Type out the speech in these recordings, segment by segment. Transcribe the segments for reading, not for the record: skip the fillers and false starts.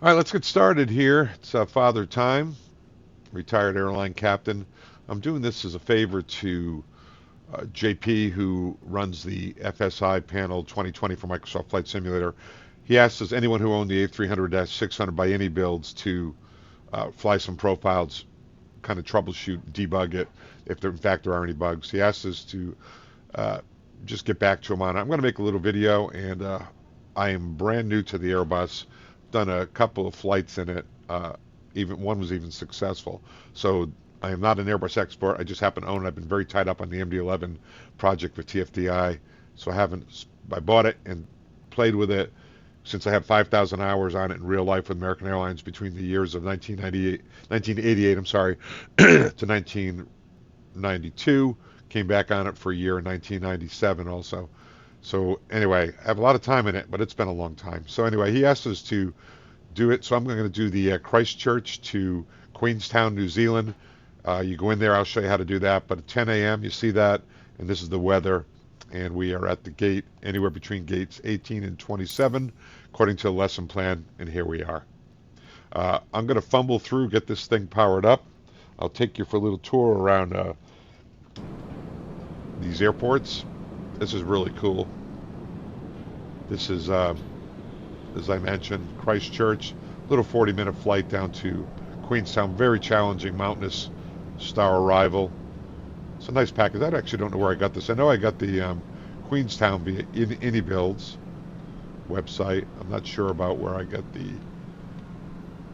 All right, let's get started here. It's Father Time, retired airline captain. I'm doing this as a favor to JP, who runs the FSiPanel 2020 for Microsoft Flight Simulator. He asked us, anyone who owned the A300-600 by iNiBuilds, to fly some profiles, kind of troubleshoot, debug it, if there, in fact there are any bugs. He asked us to uh, just get back to him on it. I'm going to make a little video, and I am brand new to the Airbus. Done a couple of flights in it. Even one was even successful. So I am not an Airbus expert. I just happen to own it. I've been very tied up on the MD-11 project with TFDI, so I bought it and played with it since I have 5,000 hours on it in real life with American Airlines between the years of 1988, I'm sorry, to 1992. Came back on it for a year in 1997 also. So anyway, I have a lot of time in it, but it's been a long time. So anyway, he asked us to do it. So I'm going to do the Christchurch to Queenstown, New Zealand. You go in there, I'll show you how to do that. But at 10 a.m., you see that, and this is the weather. And we are at the gate, anywhere between gates 18 and 27, according to the lesson plan, and here we are. I'm going to fumble through, get this thing powered up. I'll take you for a little tour around these airports. This is really cool. This is, as I mentioned, Christchurch. Little 40-minute flight down to Queenstown. Very challenging, mountainous star arrival. It's a nice package. I actually don't know where I got this. I know I got the Queenstown via iNiBuilds website. I'm not sure about where I got the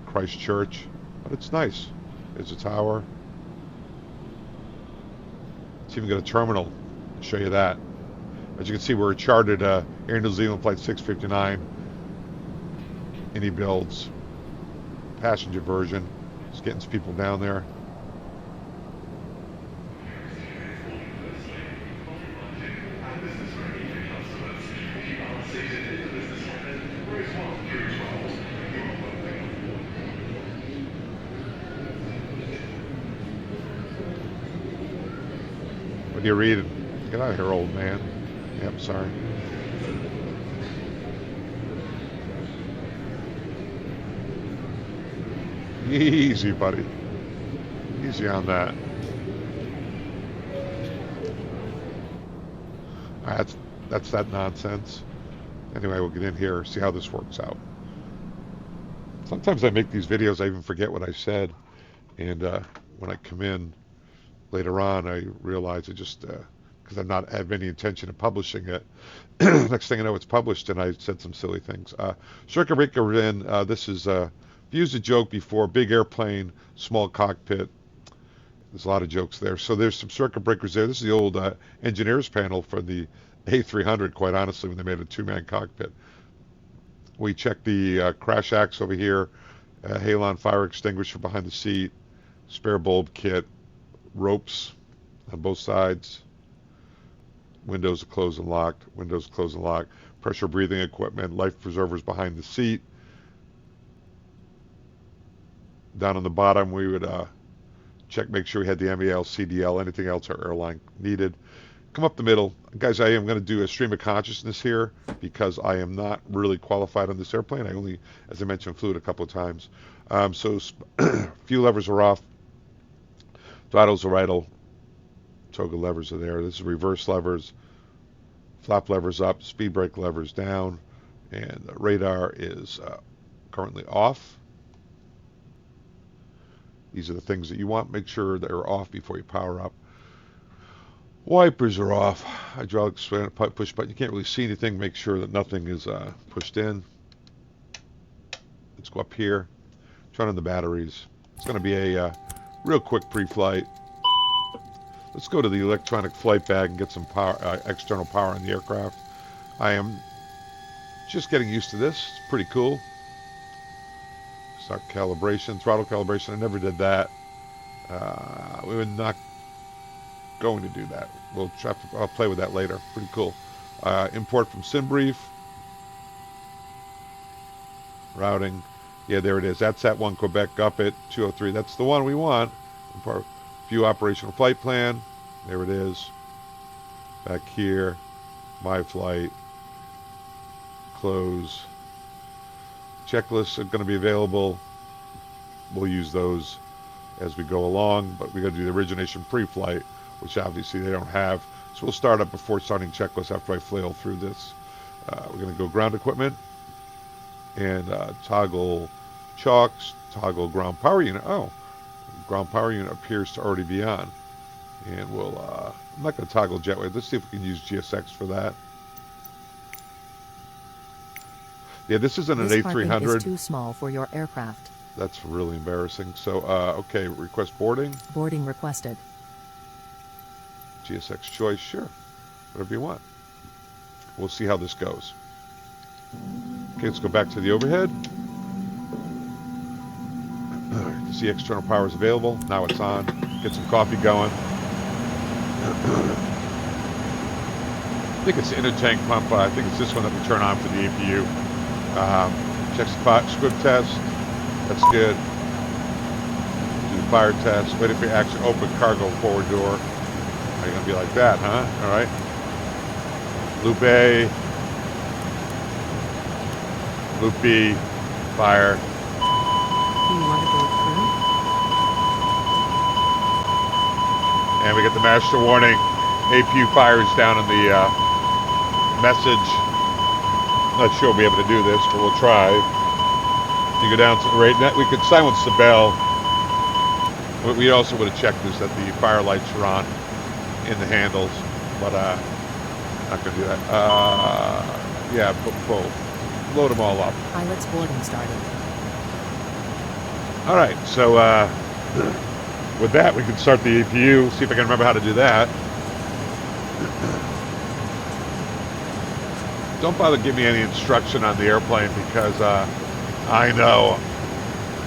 Christchurch, but it's nice. There's a tower. It's even got a terminal. I'll show you that. As you can see, we're a chartered Air New Zealand Flight 659 iNiBuilds passenger version. Just getting some people down there. What are you reading? Get out of here, old man. Yep, sorry. Easy, buddy. Easy on that. That's that nonsense. Anyway, we'll get in here, see how this works out. Sometimes I make these videos, I even forget what I said, and when I come in later on, I realize I just because I've not had any intention of publishing it. Next thing I know, it's published, and I said some silly things. Circuit breaker in. This is used a joke before. Big airplane, small cockpit. There's a lot of jokes there. So there's some circuit breakers there. This is the old engineers panel for the A300, quite honestly, when they made a two-man cockpit. We checked the crash axe over here, halon fire extinguisher behind the seat, spare bulb kit, ropes on both sides, windows closed and locked, windows closed and locked, pressure breathing equipment, life preservers behind the seat. Down on the bottom, we would check, make sure we had the MEL, CDL, anything else our airline needed. Come up the middle. Guys, I am going to do a stream of consciousness here because I am not really qualified on this airplane. I only, as I mentioned, flew it a couple of times. So few levers are off. Throttles are idle. Toggle levers are there. This is reverse levers. Flap levers up. Speed brake levers down. And the radar is currently off. These are the things that you want. Make sure they're off before you power up. Wipers are off. Hydraulic push button. You can't really see anything. Make sure that nothing is pushed in. Let's go up here. Turn on the batteries. It's going to be a real quick pre-flight. Let's go to the electronic flight bag and get some power, external power on the aircraft. I am just getting used to this. It's pretty cool. Start calibration, throttle calibration. I never did that. We were not going to do that. I'll play with that later. Pretty cool. Import from SimBrief. Routing. Yeah, there it is. That's that one, Quebec up at 203. That's the one we want. Import. View operational flight plan. There it is. Back here. My flight. Close. Checklists are going to be available. We'll use those as we go along, but we're going to do the origination pre-flight, which obviously they don't have. So we'll start up before starting checklists after I flail through this. We're going to go ground equipment and toggle chalks, toggle ground power unit. Oh, ground power unit appears to already be on. And we'll, I'm not going to toggle jetway. Let's see if we can use GSX for that. Yeah, this isn't an A300. This is too small for your aircraft. That's really embarrassing. So, okay, request boarding. Boarding requested. GSX choice, sure. Whatever you want. We'll see how this goes. Okay, let's go back to the overhead. To see external power is available. Now it's on. Get some coffee going. I think it's the intertank pump. I think it's this one that we turn on for the APU. Check the squib test. That's good. Do the fire test. Wait for action. Open cargo forward door. Are you going to be like that, huh? All right. Loop A. Loop B. Fire. Do you want to go through? And we get the master warning. APU fires down in the message. Not sure we'll be able to do this, but we'll try. You go down to the right net. We could silence the bell. But we also would have checked this that the fire lights are on in the handles, but not gonna do that. Yeah, both. Load them all up. Pilot's boarding started. All right, so with that, we can start the APU. See if I can remember how to do that. Don't bother giving me any instruction on the airplane because I know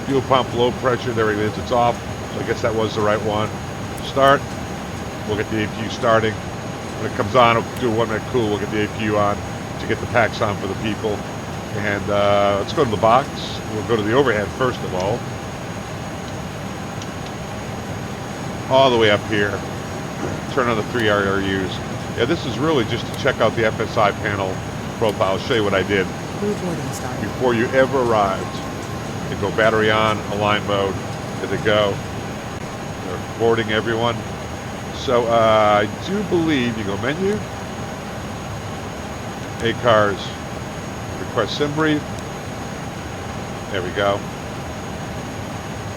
fuel pump, low pressure, there it is, it's off. So I guess that was the right one. Start. We'll get the APU starting. When it comes on, we'll do a 1 minute cool. We'll get the APU on to get the packs on for the people. And let's go to the box. We'll go to the overhead first of all the way up here. Turn on the 3 RRUs. Yeah, this is really just to check out the FSiPanel Profile. I'll show you what I did before you ever arrived. You go battery on, align mode, good to go. They're boarding everyone. So I do believe you go menu, ACARS, request sim brief. There we go.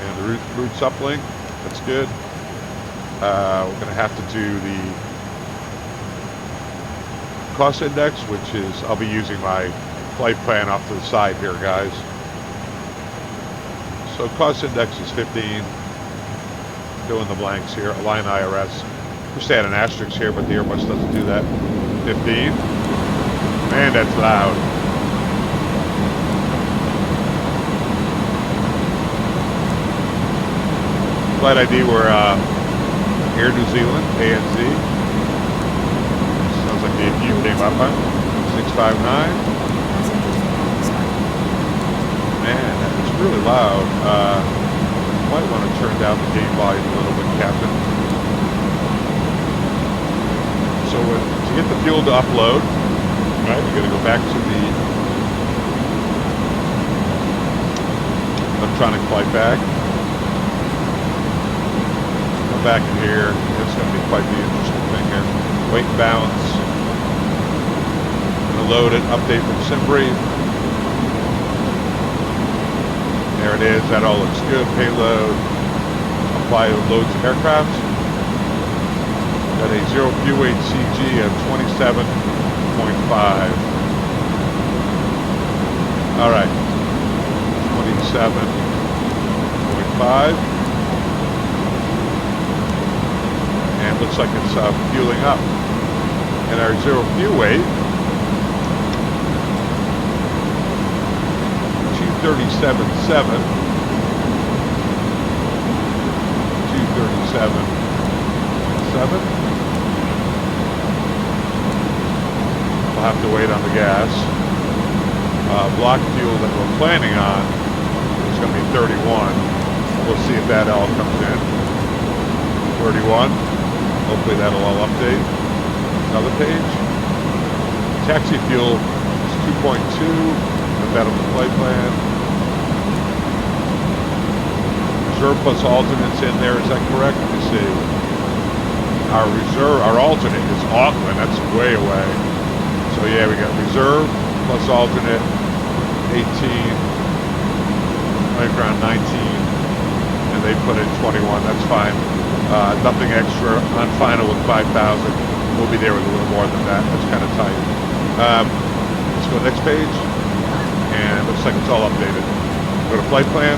And the route uplink. That's good. We're going to have to do the cost index, which is, I'll be using my flight plan off to the side here, guys. So cost index is 15. Fill in the blanks here. Align IRS. Wish they had an asterisk here, but the Airbus doesn't do that. 15. Man, that's loud. Flight ID, we're Air New Zealand, ANZ. Sounds like the APU came up on 659. Man, that's really loud. Might want to turn down the game volume a little bit, Captain. So to get the fuel to upload, right, we're going to go back to the electronic flight bag. Come back in here. It's going to be quite the interesting thing here. Weight and balance. Going to load it, update from SimBrief. There it is. That all looks good. Payload. Apply loads of aircraft. Got a 0 fuel weight CG of 27.5. All right. 27.5. And looks like it's fueling up. And our 0 fuel weight, 237.7. 237.7. We'll have to wait on the gas. Block fuel that we're planning on is going to be 31. We'll see if that all comes in. 31. Hopefully that'll all update. Another page. Taxi fuel is 2.2. Put that on the flight plan. reserve plus alternates in there. Is that correct? Let me see. Our alternate is Auckland. That's way away. So yeah, we got reserve plus alternate 18, right around 19, and they put in 21. That's fine. Nothing extra on final with 5,000. We'll be there with a little more than that. That's kind of tight. Let's go next page, and looks like it's all updated. Go to flight plan.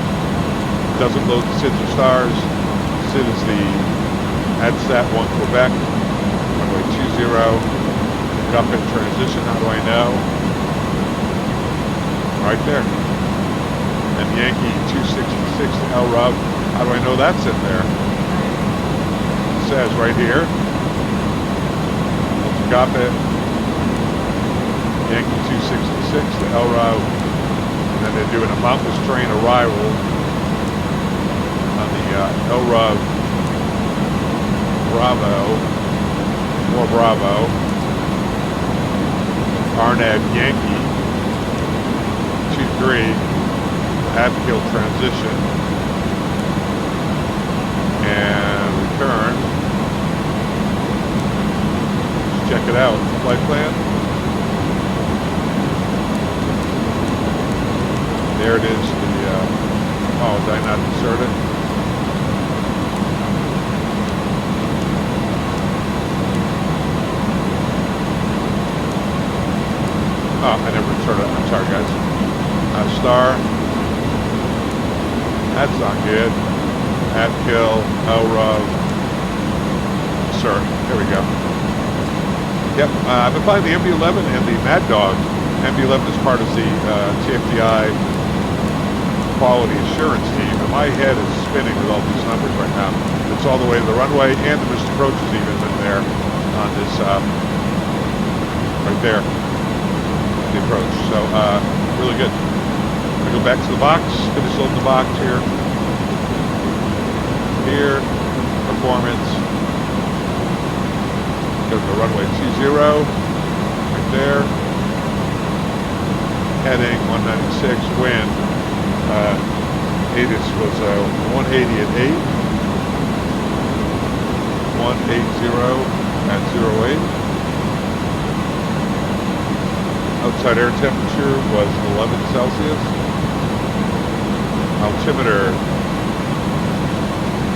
Doesn't load the SIDs or stars. SID is the ADSAT 1 Quebec, runway 20, Guppet transition. How do I know? Right there. And Yankee 266 LRUB. How do I know that's in there? It says right here. Guppet, Yankee 266, the LRUB, and then they're doing a mountless train arrival on the LRUB Bravo, more Bravo, Arnab Yankee 23, Atkil transition, and return. Let's check it out. Flight plan. There it is. Oh, did I not insert it? Oh, I never inserted it. I'm sorry, guys. Star. That's not good. Atkil, LRUB. Insert. There we go. Yep. I've been flying the MB-11 and the Mad Dog. MB-11 is part of the TFDI quality assurance team, and my head is spinning with all these numbers right now. It's all the way to the runway, and the missed approach is even in there on this, right there, the approach. So, really good. I go back to the box, finish loading the box here. Here, performance. Go to the runway 20, right there. Heading 196, wind. ATIS was 180 at 8. 180 at 08. Outside air temperature was 11 Celsius. Altimeter,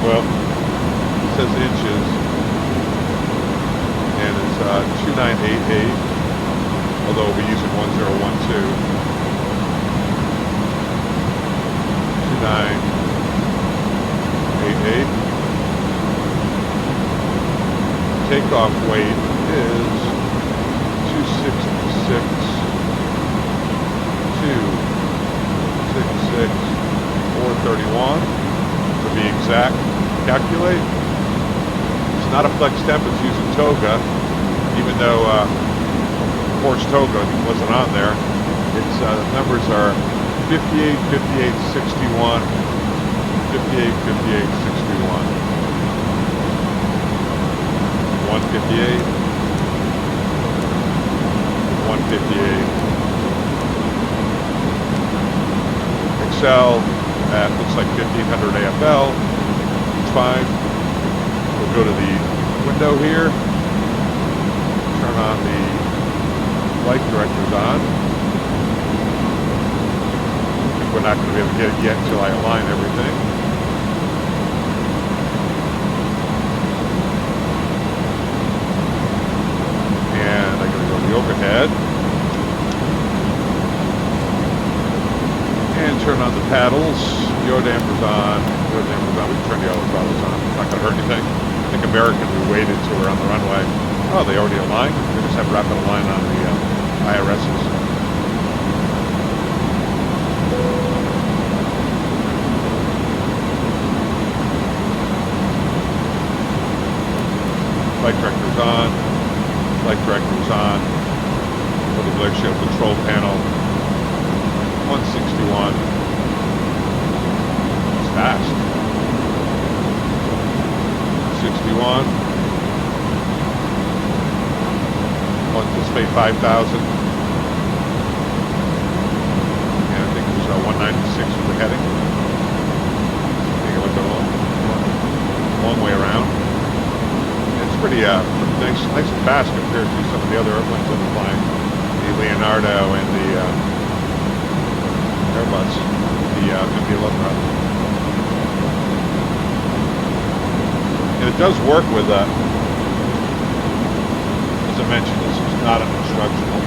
well, it says inches, and it's 2988, although we'll be using 1012. 2988. Takeoff weight is 266, 431 to be exact. Calculate. It's not a flex temp, it's using toga, even though Horse toga wasn't on there. Its numbers are 58, 58, 61, 58, 58, 61, 158, 158. Excel at looks like 1500 AFL. It's fine. We'll go to the window here. Turn on the flight directors on. We're not going to be able to get it yet until I align everything. And I'm going to go to the overhead. And turn on the paddles. Yaw dampers on. Yaw dampers on. We can turn the other throttles on. It's not going to hurt anything. I think American, we waited till we're on the runway. Oh, they already aligned. They just have rapid align on the IRSs. Flight director's on. Flight director's on. For the glacial control panel. 161. It's fast. 61. I'll anticipate 5,000. And I think it was 196 for the heading. I think it went to pretty nice and fast compared to some of the other airplanes that we're flying. The Leonardo and the Airbus, the MD-11 rather. And it does work with, as I mentioned, this is not an instructional.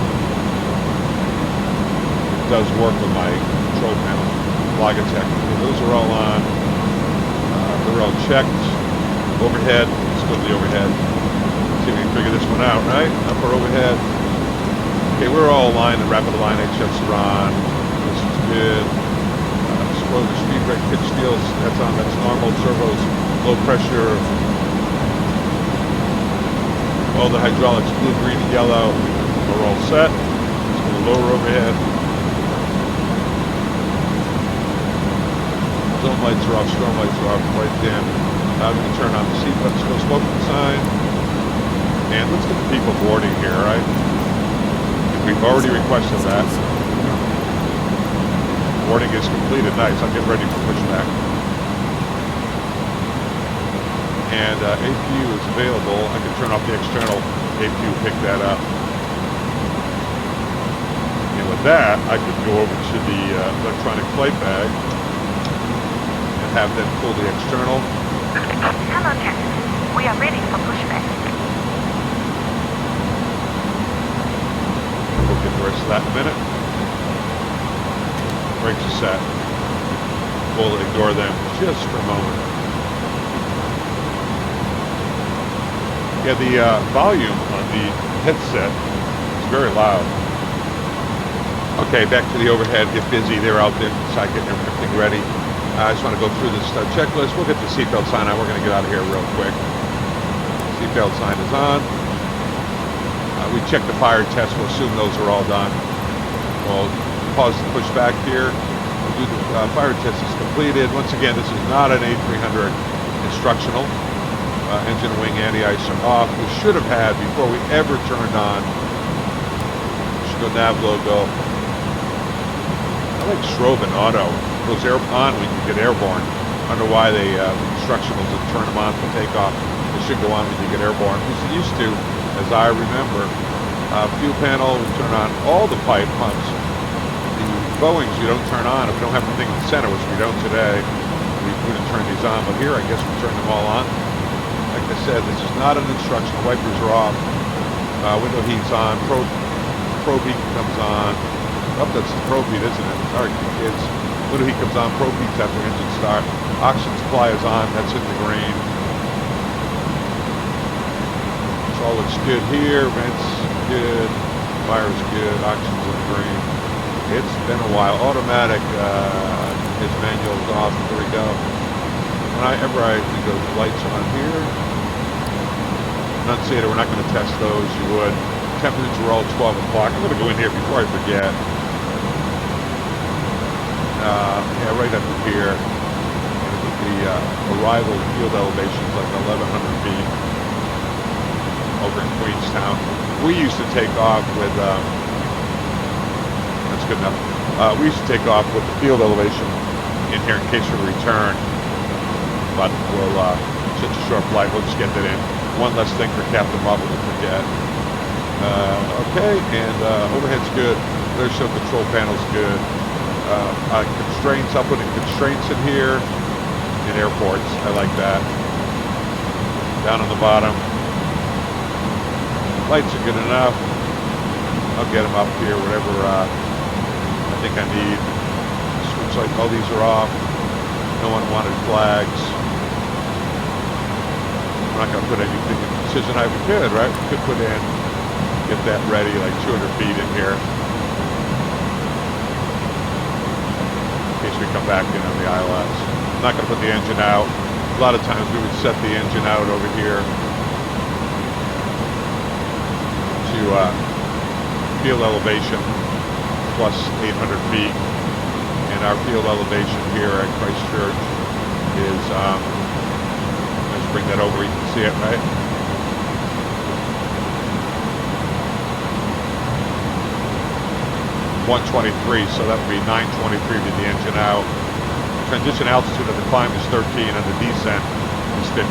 It does work with my control panel, Logitech. So those are all on. They're all checked. Overhead, let's go to the overhead. See if we can figure this one out, right? Upper overhead. Okay, we're all aligned. The rapid align HFs are on. This is good. Spoiler, speed brake, pitch steels, that's on. That's normal. Servos, low pressure. All the hydraulics, blue, green, and yellow, are all set. Let's go to lower overhead. Zone lights are off, storm lights are off, right dim. I'm going to turn on the seatbelts, no smoking sign. And let's get the people boarding here, right? We've already requested that. Boarding is completed. Nice. I'll get ready for pushback. And APU is available. I can turn off the external APU, pick that up. And with that, I could go over to the electronic flight bag and have them pull the external. Hello, Captain. We are ready for pushback. We'll get the rest of that in a minute. Brakes are set. We'll ignore them just for a moment. Yeah, the volume on the headset is very loud. Okay, back to the overhead. Get busy. They're out there inside getting everything ready. I just want to go through this checklist. We'll get the seatbelt sign on. We're going to get out of here real quick. Seatbelt sign is on. We checked the fire test. We'll assume those are all done. We'll pause the pushback here. We'll do the fire test is completed. Once again, this is not an A300 instructional. Engine and wing anti-ice are off. We should have had before we ever turned on. Should go nav logo. I like strobe and auto. Goes on when you get airborne. I don't know why they instructionals that turn them on for takeoff. They should go on when you get airborne. Because it used to, as I remember, fuel panel, we turn on all the pipe pumps. The Boeings you don't turn on if you don't have anything in the center, which we don't today. We wouldn't turn these on, but here I guess we turn them all on. Like I said, this is not an instructional. Wipers are off. Window heat's on. Probe heat comes on. Oh, that's the probe heat, isn't it? Sorry, kids. Window heat comes on. Probe heat's after engine start. Oxygen supply is on. That's in the green. So all looks good here. Vents good. Fire's good. Oxygen's in the green. It's been a while. Automatic. His manual's off. Here we go. Whenever we go, lights on here. Annunciator, we're not going to test those. You would. Temperatures are all 12 o'clock. I'm going to go in here before I forget. Yeah, right up here. The arrival field elevation is like 1,100 feet over in Queenstown. We used to take off with. That's good enough. We used to take off with the field elevation in here in case we return. But we'll, such a short flight, we'll just get that in. One less thing for Captain Marvel to forget. Okay, and overhead's good. Clear show control panel's good. Constraints, I'll put in constraints in here. In airports, I like that. Down on the bottom. Lights are good enough. I'll get them up here, whatever I think I need. Switch lights, all these are off. No unwanted flags. I'm not going to put anything in precision. We could, right? We could put in, get that ready, like 200 feet in here. In case we come back in on the ILS. I'm not going to put the engine out. A lot of times we would set the engine out over here to field elevation plus 800 feet. And our field elevation here at Christchurch is, let's bring that over, you can see it, right? .123, so that would be 923 with the engine out. Transition altitude of the climb is 13 and the descent is 15.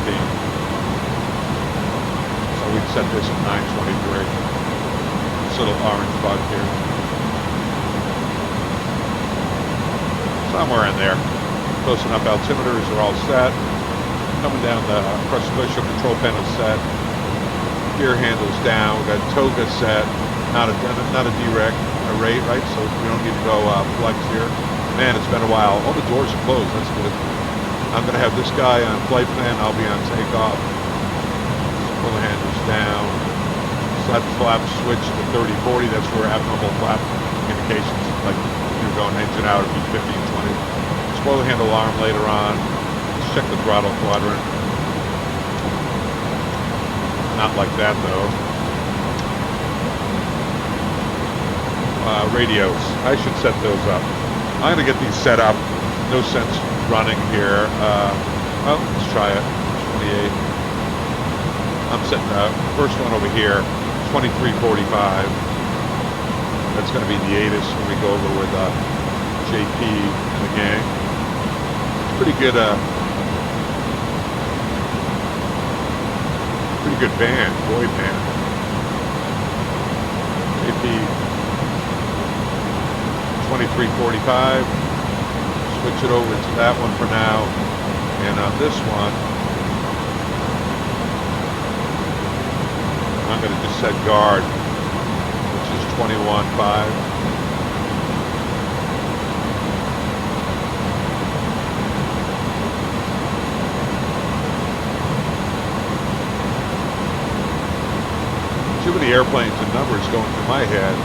we'd set this at 923. This little orange bug here. Somewhere in there. Close enough. Altimeters are all set. Coming down the pressure control panel set. Gear handles down. We got toga set. Not a direct rate, right? So we don't need to go flex here. Man, it's been a while. All the doors are closed. That's good. I'm going to have this guy on flight plan. I'll be on takeoff. Pull the handles down. Set flap switch to 30-40. That's where abnormal flap indications, like you're going engine out, it'd be 50 and 20. Spoiler handle alarm later on. Let's check the throttle quadrant. Not like that though. Radios. I should set those up. I'm going to get these set up. No sense running here. Well, let's try it. 28. I'm setting the first one over here. 2345. That's going to be the ATIS when we go over with JP and the gang. It's pretty good. Pretty good band, boy band. JP 2345. Switch it over to that one for now. And on this one, I'm going to just set guard, which is 21.5. Too many airplanes and numbers going through my head.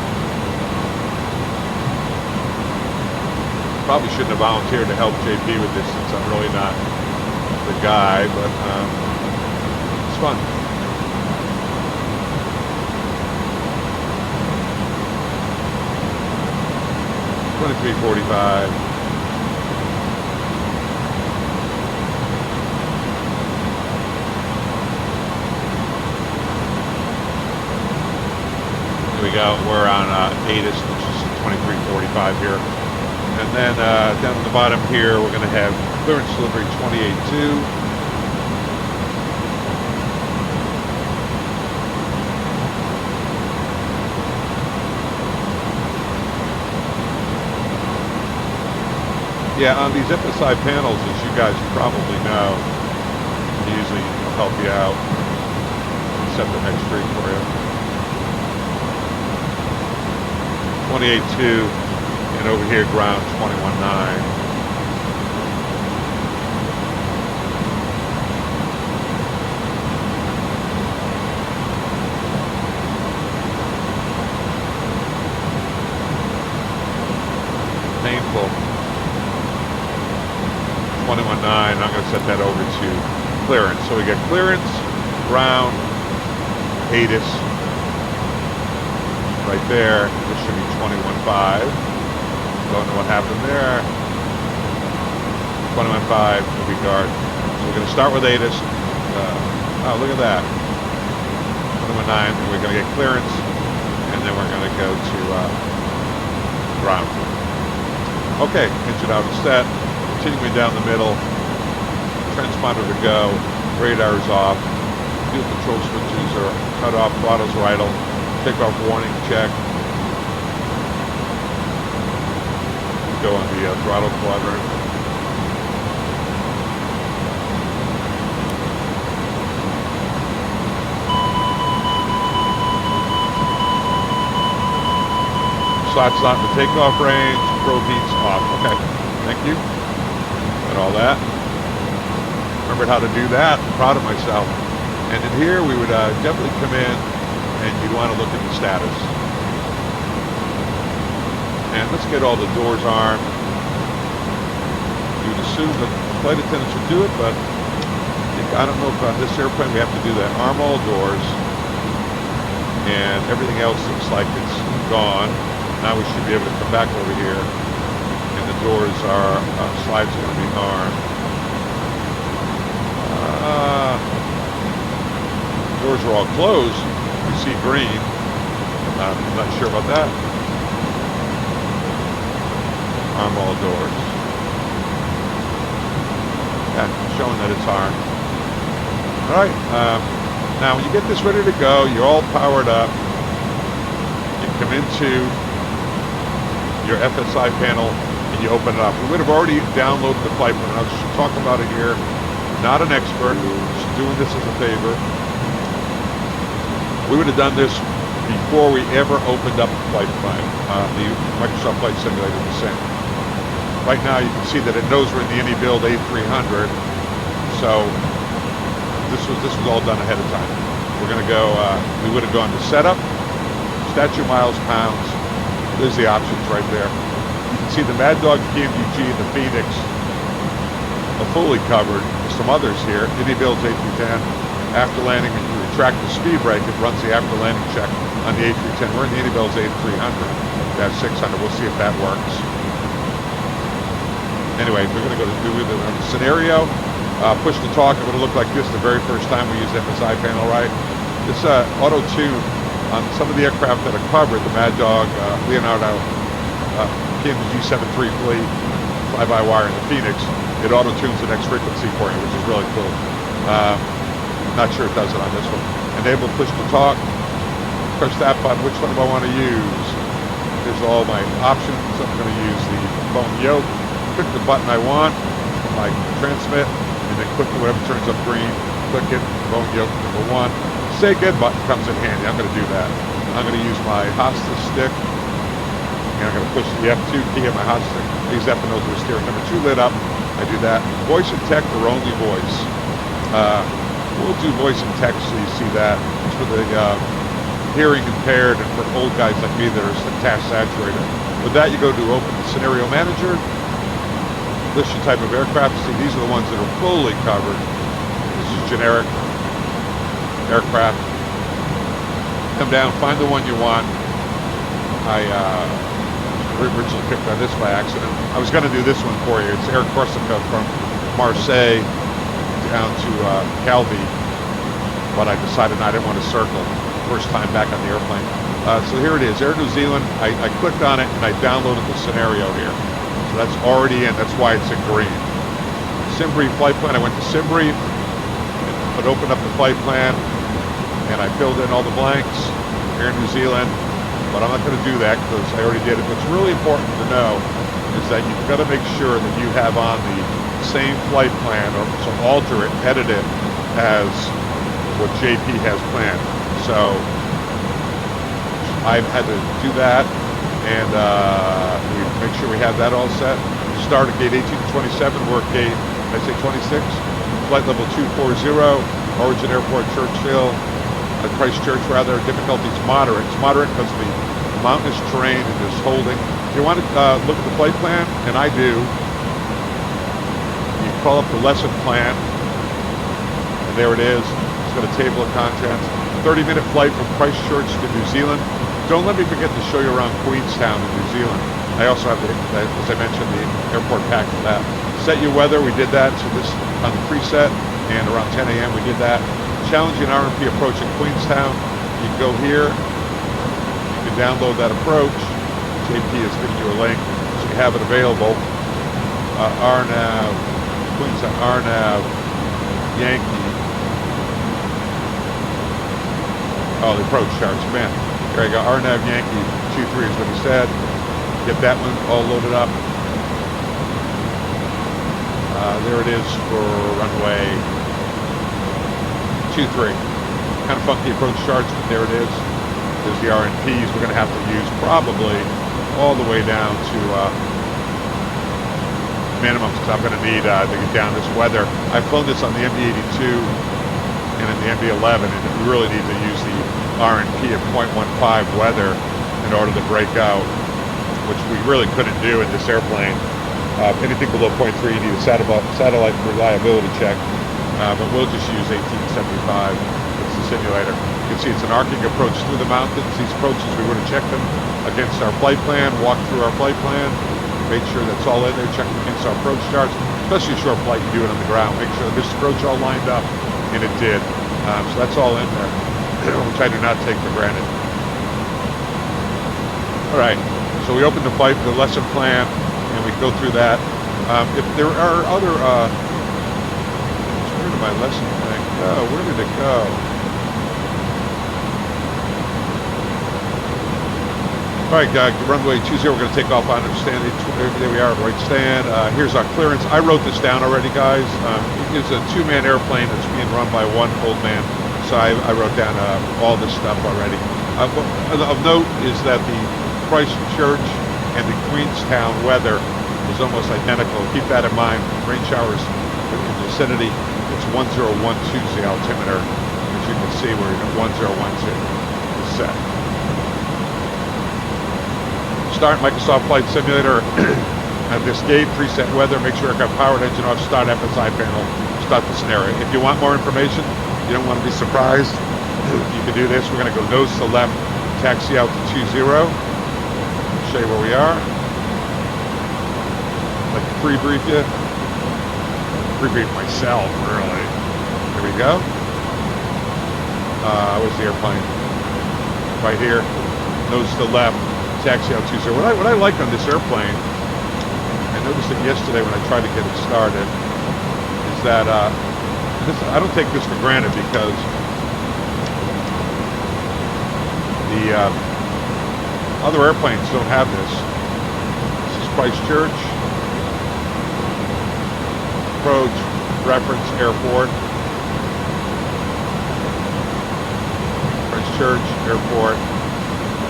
Probably shouldn't have volunteered to help JP with this since I'm really not the guy, but it's fun. $23.45. Here we go. We're on ATIS, which is 23.45 here. And then down at the bottom here, we're going to have clearance delivery 28.2. Yeah, on these FSI panels, as you guys probably know, usually help you out. Set the next street for you. 28.2. And over here, ground 21.9. Painful. 21.9. I'm going to set that over to clearance. So we get clearance, ground, ATIS. Right there. This should be 21.5. Don't know what happened there. 21.5 will be guard. So we're going to start with ATIS. Oh, look at that. 21.9, and we're going to get clearance, and then we're going to go to ground. Okay, engine out and set. Continuing down the middle. Transponder to go. Radar is off. Fuel control switches are cut off. Throttles are idle. Takeoff warning check. Go on the throttle quadrant. Slots on the takeoff range. Probe heats off. Okay, thank you. Got all that. Remembered how to do that. I'm proud of myself. And in here, we would definitely come in, and you'd want to look at the status. And let's get all the doors armed. You'd assume that flight attendants would do it, but I don't know if on this airplane we have to do that. Arm all doors. And everything else looks like it's gone. Now we should be able to come back over here. And the doors are, slides are going to be armed. Doors are all closed. You see green. I'm not sure about that. Arm all doors. Yeah, showing that it's armed. All right. Now, when you get this ready to go, you're all powered up. You come into your FSiPanel and you open it up. We would have already downloaded the flight plan. I'll just talk about it here. Not an expert, just doing this as a favor. We would have done this before we ever opened up the flight plan, the Microsoft Flight Simulator the same. Right now, you can see that it knows we're in the iNiBuild A300, so this was all done ahead of time. We're going to go. We would have gone to setup, statute miles, pounds. There's the options right there. You can see the Mad Dog PMDG and the Phoenix are fully covered. There's some others here. iNiBuilds A310. After landing, when you retract the speed brake, it runs the after landing check on the A310. We're in the iNiBuilds A300-600. We'll see if that works. Anyway, we're going to go to do the scenario. Push to talk. It would have looked like this the very first time we used FSiPanel, right? This auto tune on some of the aircraft that are covered, the Mad Dog, Leonardo, PMG 73 fleet, fly-by-wire, and the Phoenix, it auto tunes the next frequency for you, which is really cool. Not sure it does it on this one. Enable push to talk. Press that button. Which one do I want to use? Here's all my options. I'm going to use the phone yoke. Click the button I want for my transmit, and then click whatever turns up green. Click it. Phone yoke #1. Say good button comes in handy. I'm going to do that. I'm going to use my hostage stick, and I'm going to push the F2 key on my hostage stick. I use that for nose with steering. #2 lit up. I do that. Voice and text or only voice. We'll do voice and text so you see that. It's for the hearing impaired and for old guys like me that are task saturated. With that, you go to open the scenario manager. List your type of aircraft. See, these are the ones that are fully covered. This is generic aircraft. Come down, find the one you want. I originally picked on this by accident. I was going to do this one for you. It's Air Corsica from Marseille down to Calvi, but I decided I didn't want to circle. First time back on the airplane. So here it is, Air New Zealand. I clicked on it and I downloaded the scenario here. So that's already in, that's why it's in green. SimBrief flight plan, I went to SimBrief, but opened up the flight plan, and I filled in all the blanks, Air New Zealand, but I'm not going to do that because I already did it. What's really important to know is that you've got to make sure that you have on the same flight plan, or so alter it, edit it as what JP has planned. So I've had to do that, and we make sure we have that all set. Start at gate 1827, we're at gate, I say 26, flight level 240, Origin Airport, Churchill, Christchurch rather. Difficulty is moderate. It's moderate because of the mountainous terrain and this holding. If you want to look at the flight plan, and I do, you call up the lesson plan, and there it is. It's got a table of contents. 30-minute flight from Christchurch to New Zealand. Don't let me forget to show you around Queenstown in New Zealand. I also have, as I mentioned, the airport pack for that. Set your weather, we did that. So this on the preset, and around 10 a.m. we did that. Challenging RMP approach in Queenstown. You can go here. You can download that approach. JP is giving you a link, so you have it available. RNAV, Queenstown, RNAV, Yankee. Oh, the approach charts, man. There you go, RNAV Yankee 23 is what he said. Get that one all loaded up. There it is for runway 23. Kind of funky approach charts, but there it is. There's the RNPs we're going to have to use probably all the way down to minimums, because I'm going to need to get down this weather. I've flown this on the MD-82 and in the MD-11, and we really need to use the RNP at 0.15 weather in order to break out, which we really couldn't do in this airplane. Anything below 0.3, you need a satellite reliability check, but we'll just use 1875. It's the simulator. You can see it's an arcing approach through the mountains. These approaches, we would have checked them against our flight plan, walked through our flight plan, made sure that's all in there, checked against our approach charts, especially a short flight, you do it on the ground. Make sure this approach all lined up, and it did. So that's all in there, which I do not take for granted. All right, so we opened the flight, the lesson plan, and we go through that. If there are other, where did my lesson plan go? Where did it go? All right, runway 20, we're going to take off on stand. There we are, right stand. Here's our clearance. I wrote this down already, guys. It's a two-man airplane that's being run by one old man. So I wrote down all this stuff already. Of note is that the Christchurch and the Queenstown weather is almost identical. Keep that in mind. Rain showers in the vicinity. It's 1012 is the altimeter. As you can see, we're at 1012 is set. Start Microsoft Flight Simulator at this gate, preset weather, make sure aircraft powered, engine off, start FSiPanel, start the scenario. If you want more information, you don't want to be surprised, you can do this. We're going to go nose to left, taxi out to 20. Show you where we are. I'd like to pre-brief you. Pre-brief myself, really. Here we go. Where's the airplane? Right here. Nose to left. Taxi out 20. What I like on this airplane, I noticed it yesterday when I tried to get it started, is that I don't take this for granted because the other airplanes don't have this. This is Christchurch, approach, reference, airport, Christchurch, airport.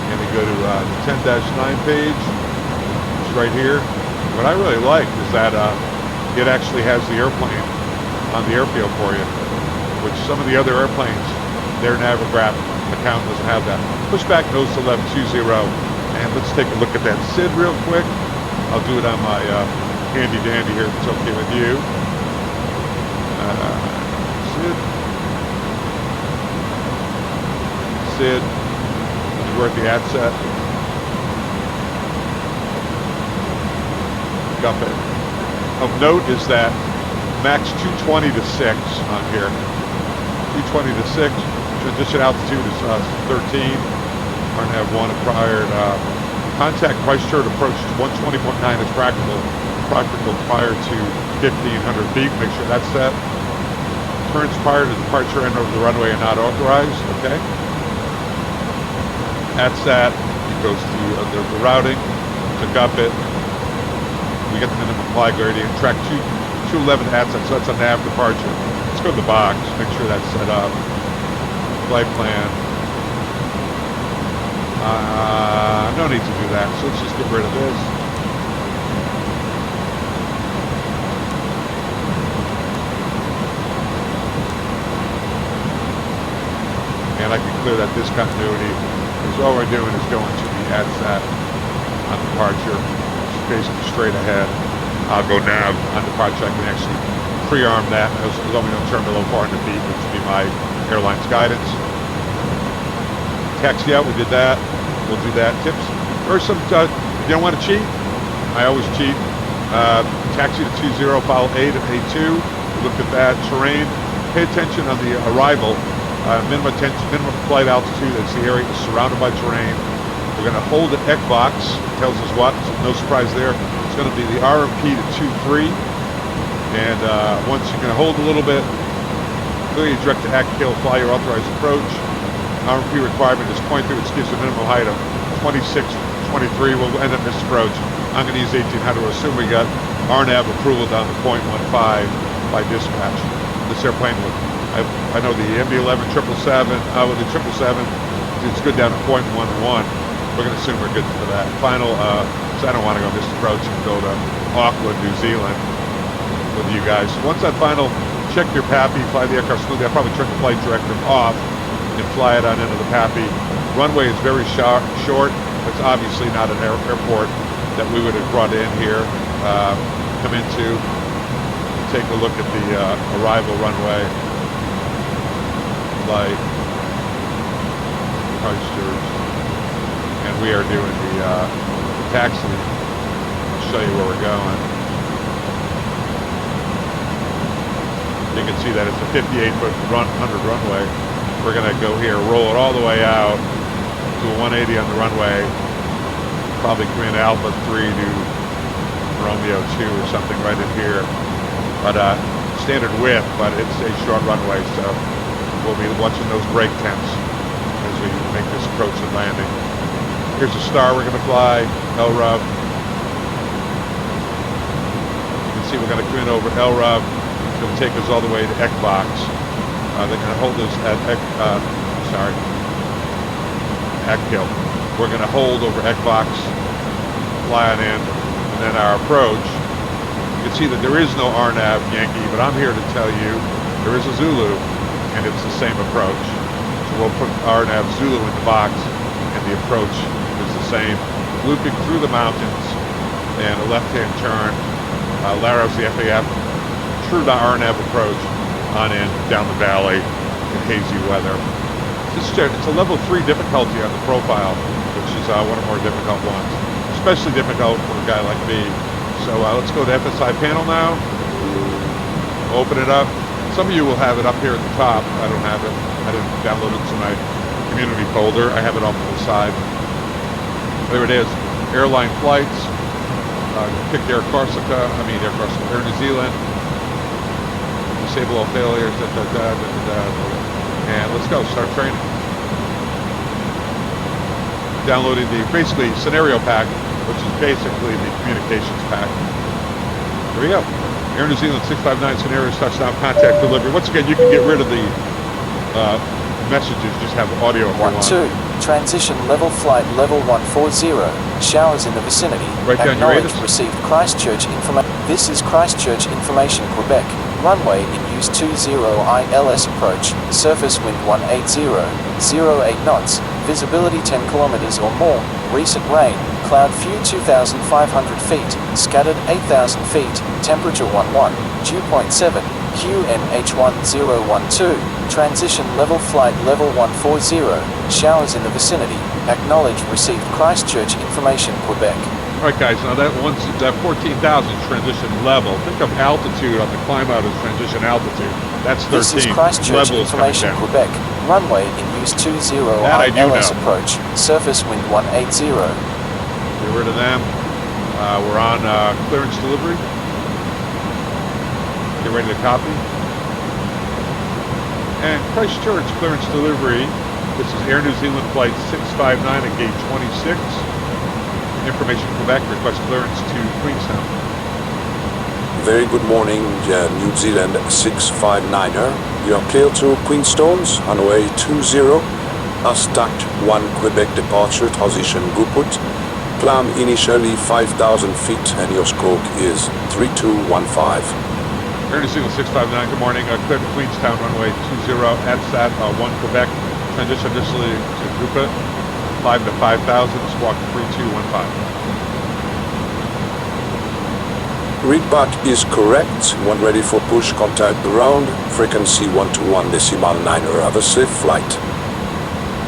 And we go to the 10-9 page, which is right here. What I really like is that it actually has the airplane on the airfield for you, which some of the other airplanes, their Navigraph account doesn't have that. Pushback nose to left 20, and let's take a look at that SID real quick. I'll do it on my handy dandy here if it's okay with you. SID. We're at the outset. Got it. Of note is that max 220 to 6 on here. 220 to 6. Transition altitude is 13. We're going to have one prior. Contact Christchurch approach 120.9 is practical prior to 1,500 feet. Make sure that's set. Turns prior to departure and over the runway are not authorized. Okay. That's that. It goes to the routing, to Guppet. We get the minimum fly gradient. Track 211 ATSET, so that's a nav departure. Let's go to the box, make sure that's set up. Flight plan. No need to do that, so let's just get rid of this. And I can clear that discontinuity. Because all we're doing is going to the ATSAT on departure, basically straight ahead. I'll go nav on departure. I can actually pre-arm that as long as we don't turn below 400 feet, which would be my airline's guidance. Taxi out, we did that. We'll do that. Tips. Or some, you don't want to cheat? I always cheat. Taxi to 20, follow A to A2. We looked at that. Terrain. Pay attention on the arrival. Minimum flight altitude, that's the area is surrounded by terrain. We're going to hold the EC box, tells us what, so no surprise there. It's going to be the RMP to 2-3. And once you're going to hold a little bit, clearly direct to act, kill, fly your authorized approach. RMP requirement is 0.3, which gives a minimum height of 26, 23. We'll end up this approach. I'm going to use 1800. We'll assume we got RNAV approval down to 0.15 by dispatch. This airplane will. I know the MD-11 777, with the 777, it's good down to 0.11. We're going to assume we're good for that. Final, so I don't want to go this approach and go to Auckland, New Zealand with you guys. So once that final, check your PAPI, fly the aircraft smoothly. I'll probably turn the flight directive off and fly it on into the PAPI. Runway is very short. It's obviously not an airport that we would have brought in here, come into. Take a look at the arrival runway. Like Christchurch, and we are doing the taxi. I'll show you where we're going. You can see that it's a 58-foot 100 runway. We're going to go here, roll it all the way out to a 180 on the runway, probably come in Alpha 3 to Romeo 2 or something right in here. But standard width, but it's a short runway, so we'll be watching those brake temps as we make this approach and landing. Here's a star we're going to fly, LRUV. You can see we're going to come in over LRUV. It's going to take us all the way to ECBOX. They're going to hold us at ECHIL. We're going to hold over ECBOX, fly on in, and then our approach. You can see that there is no RNAV Yankee, but I'm here to tell you there is a Zulu, and it's the same approach. So we'll put RNAV Zulu in the box, and the approach is the same. Looping through the mountains, and a left-hand turn. Laros the FAF, true to RNAV approach, on in, down the valley, in hazy weather. It's a level 3 difficulty on the profile, which is one of the more difficult ones. Especially difficult for a guy like me. So let's go to FSiPanel now. Open it up. Some of you will have it up here at the top. I don't have it. I didn't download it to my community folder. I have it off to the side. There it is. Airline flights. Pick Air New Zealand. Disable all failures. And let's go. Start training. Downloading the basically scenario pack, which is basically the communications pack. Here we go. Air New Zealand 659 scenarios, touchdown, contact delivery. Once again, you can get rid of the messages, just have audio if you want. 12, transition level flight level 140, showers in the vicinity. Right down your Acknowledge radars. received Christchurch information. This is Christchurch information, Quebec. Runway in use 20 ILS approach. Surface wind 180, 08 knots. Visibility 10 kilometers or more. Recent rain. Cloud few 2,500 feet. Scattered 8,000 feet. Temperature 11. Dew point 7. QNH1012. Transition level flight level 140. Showers in the vicinity. Acknowledge received Christchurch information, Quebec. All right, guys, now that 14,000 transition level. Think of altitude on the climb out as transition altitude. That's 13. This is Christchurch level is coming information, down. Quebec. Runway in use 20 That I do ILS know. approach. Surface wind 180. Get rid of them. We're on clearance delivery. Get ready to copy. And Christchurch clearance delivery. This is Air New Zealand flight 659 at gate 26. Information Quebec, request clearance to Queenstown. Very good morning, New Zealand 659er. You are clear to Queenstown's runway 20. Start 1 Quebec departure, transition Guput. Climb initially 5,000 feet and your stroke is 3215. Air New Zealand 659, good morning. Clear to Queenstown, runway 20 at SAT 1 Quebec. Transition initially to Guput. 5 to 5,000, squawk 3215. Read back is correct. When ready for push, contact ground. Frequency 121.9er. Have a safe flight.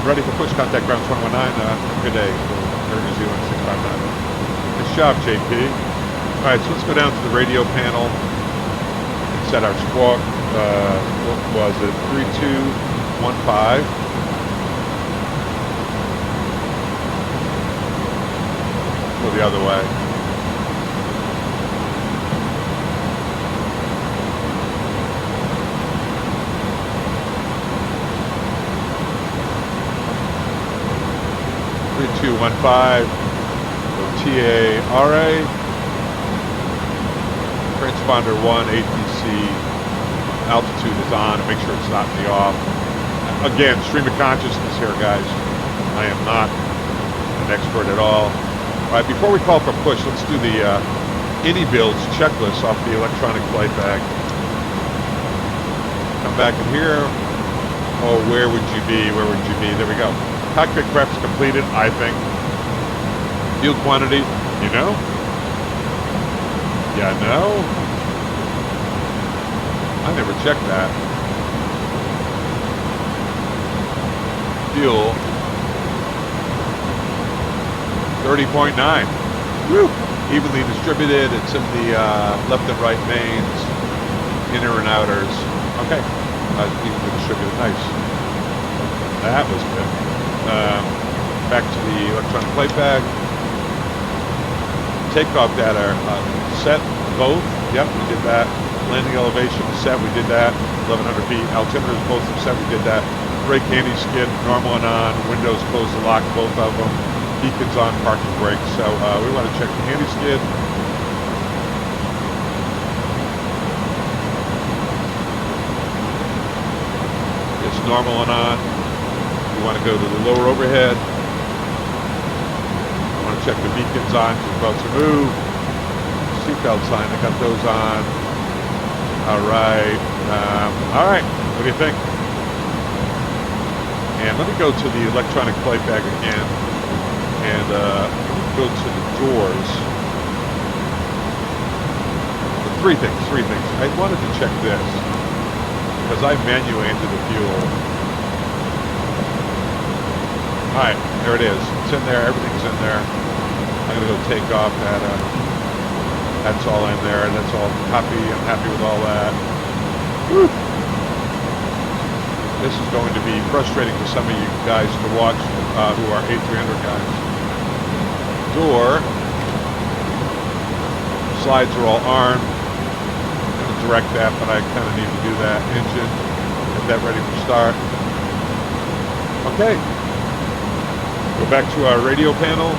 Ready for push, contact ground 119. Good day for Air New Zealand 659. Good job, JP. All right, so let's go down to the radio panel and set our squawk. What was it? 3215. Go the other way. Two 15 TARA transponder 1 ATC altitude is on, and make sure it's not in the off. Again, stream of consciousness here, guys. I am not an expert at all. All right, before we call for push, let's do the iNiBuilds checklist off the electronic flight bag. Come back in here. Oh, where would you be? Where would you be? There we go. Cockpit prep's completed, I think. Fuel quantity, you know? Yeah, no? I never checked that. Fuel. 30.9. Woo! Evenly distributed. It's in the left and right mains, inner and outers. Okay. Evenly distributed. Nice. That was good. Back to the electronic flight bag. Takeoff data set both. Yep, we did that. Landing elevation set. We did that. 1,100 feet. Altimeters both set. We did that. Brake anti-skid normal and on. Windows closed to lock both of them. beacons on, parking brakes. So we want to check the anti-skid. It's normal and on. We want to go to the lower overhead. I want to check the beacons on because we're about to move. Seatbelt sign, I got those on. All right. What do you think? And let me go to the electronic flight bag again, and go to the doors. Three things. I wanted to check this because I manually entered the fuel. All right, there it is. It's in there. Everything's in there. I'm gonna go take off that. That's all in there. That's all happy. I'm happy with all that. Woo. This is going to be frustrating for some of you guys to watch who are A300 guys. Door. Slides are all armed. I'm going to direct that, but I kind of need to do that. Engine. Get that ready for start. Okay. Go back to our radio panel.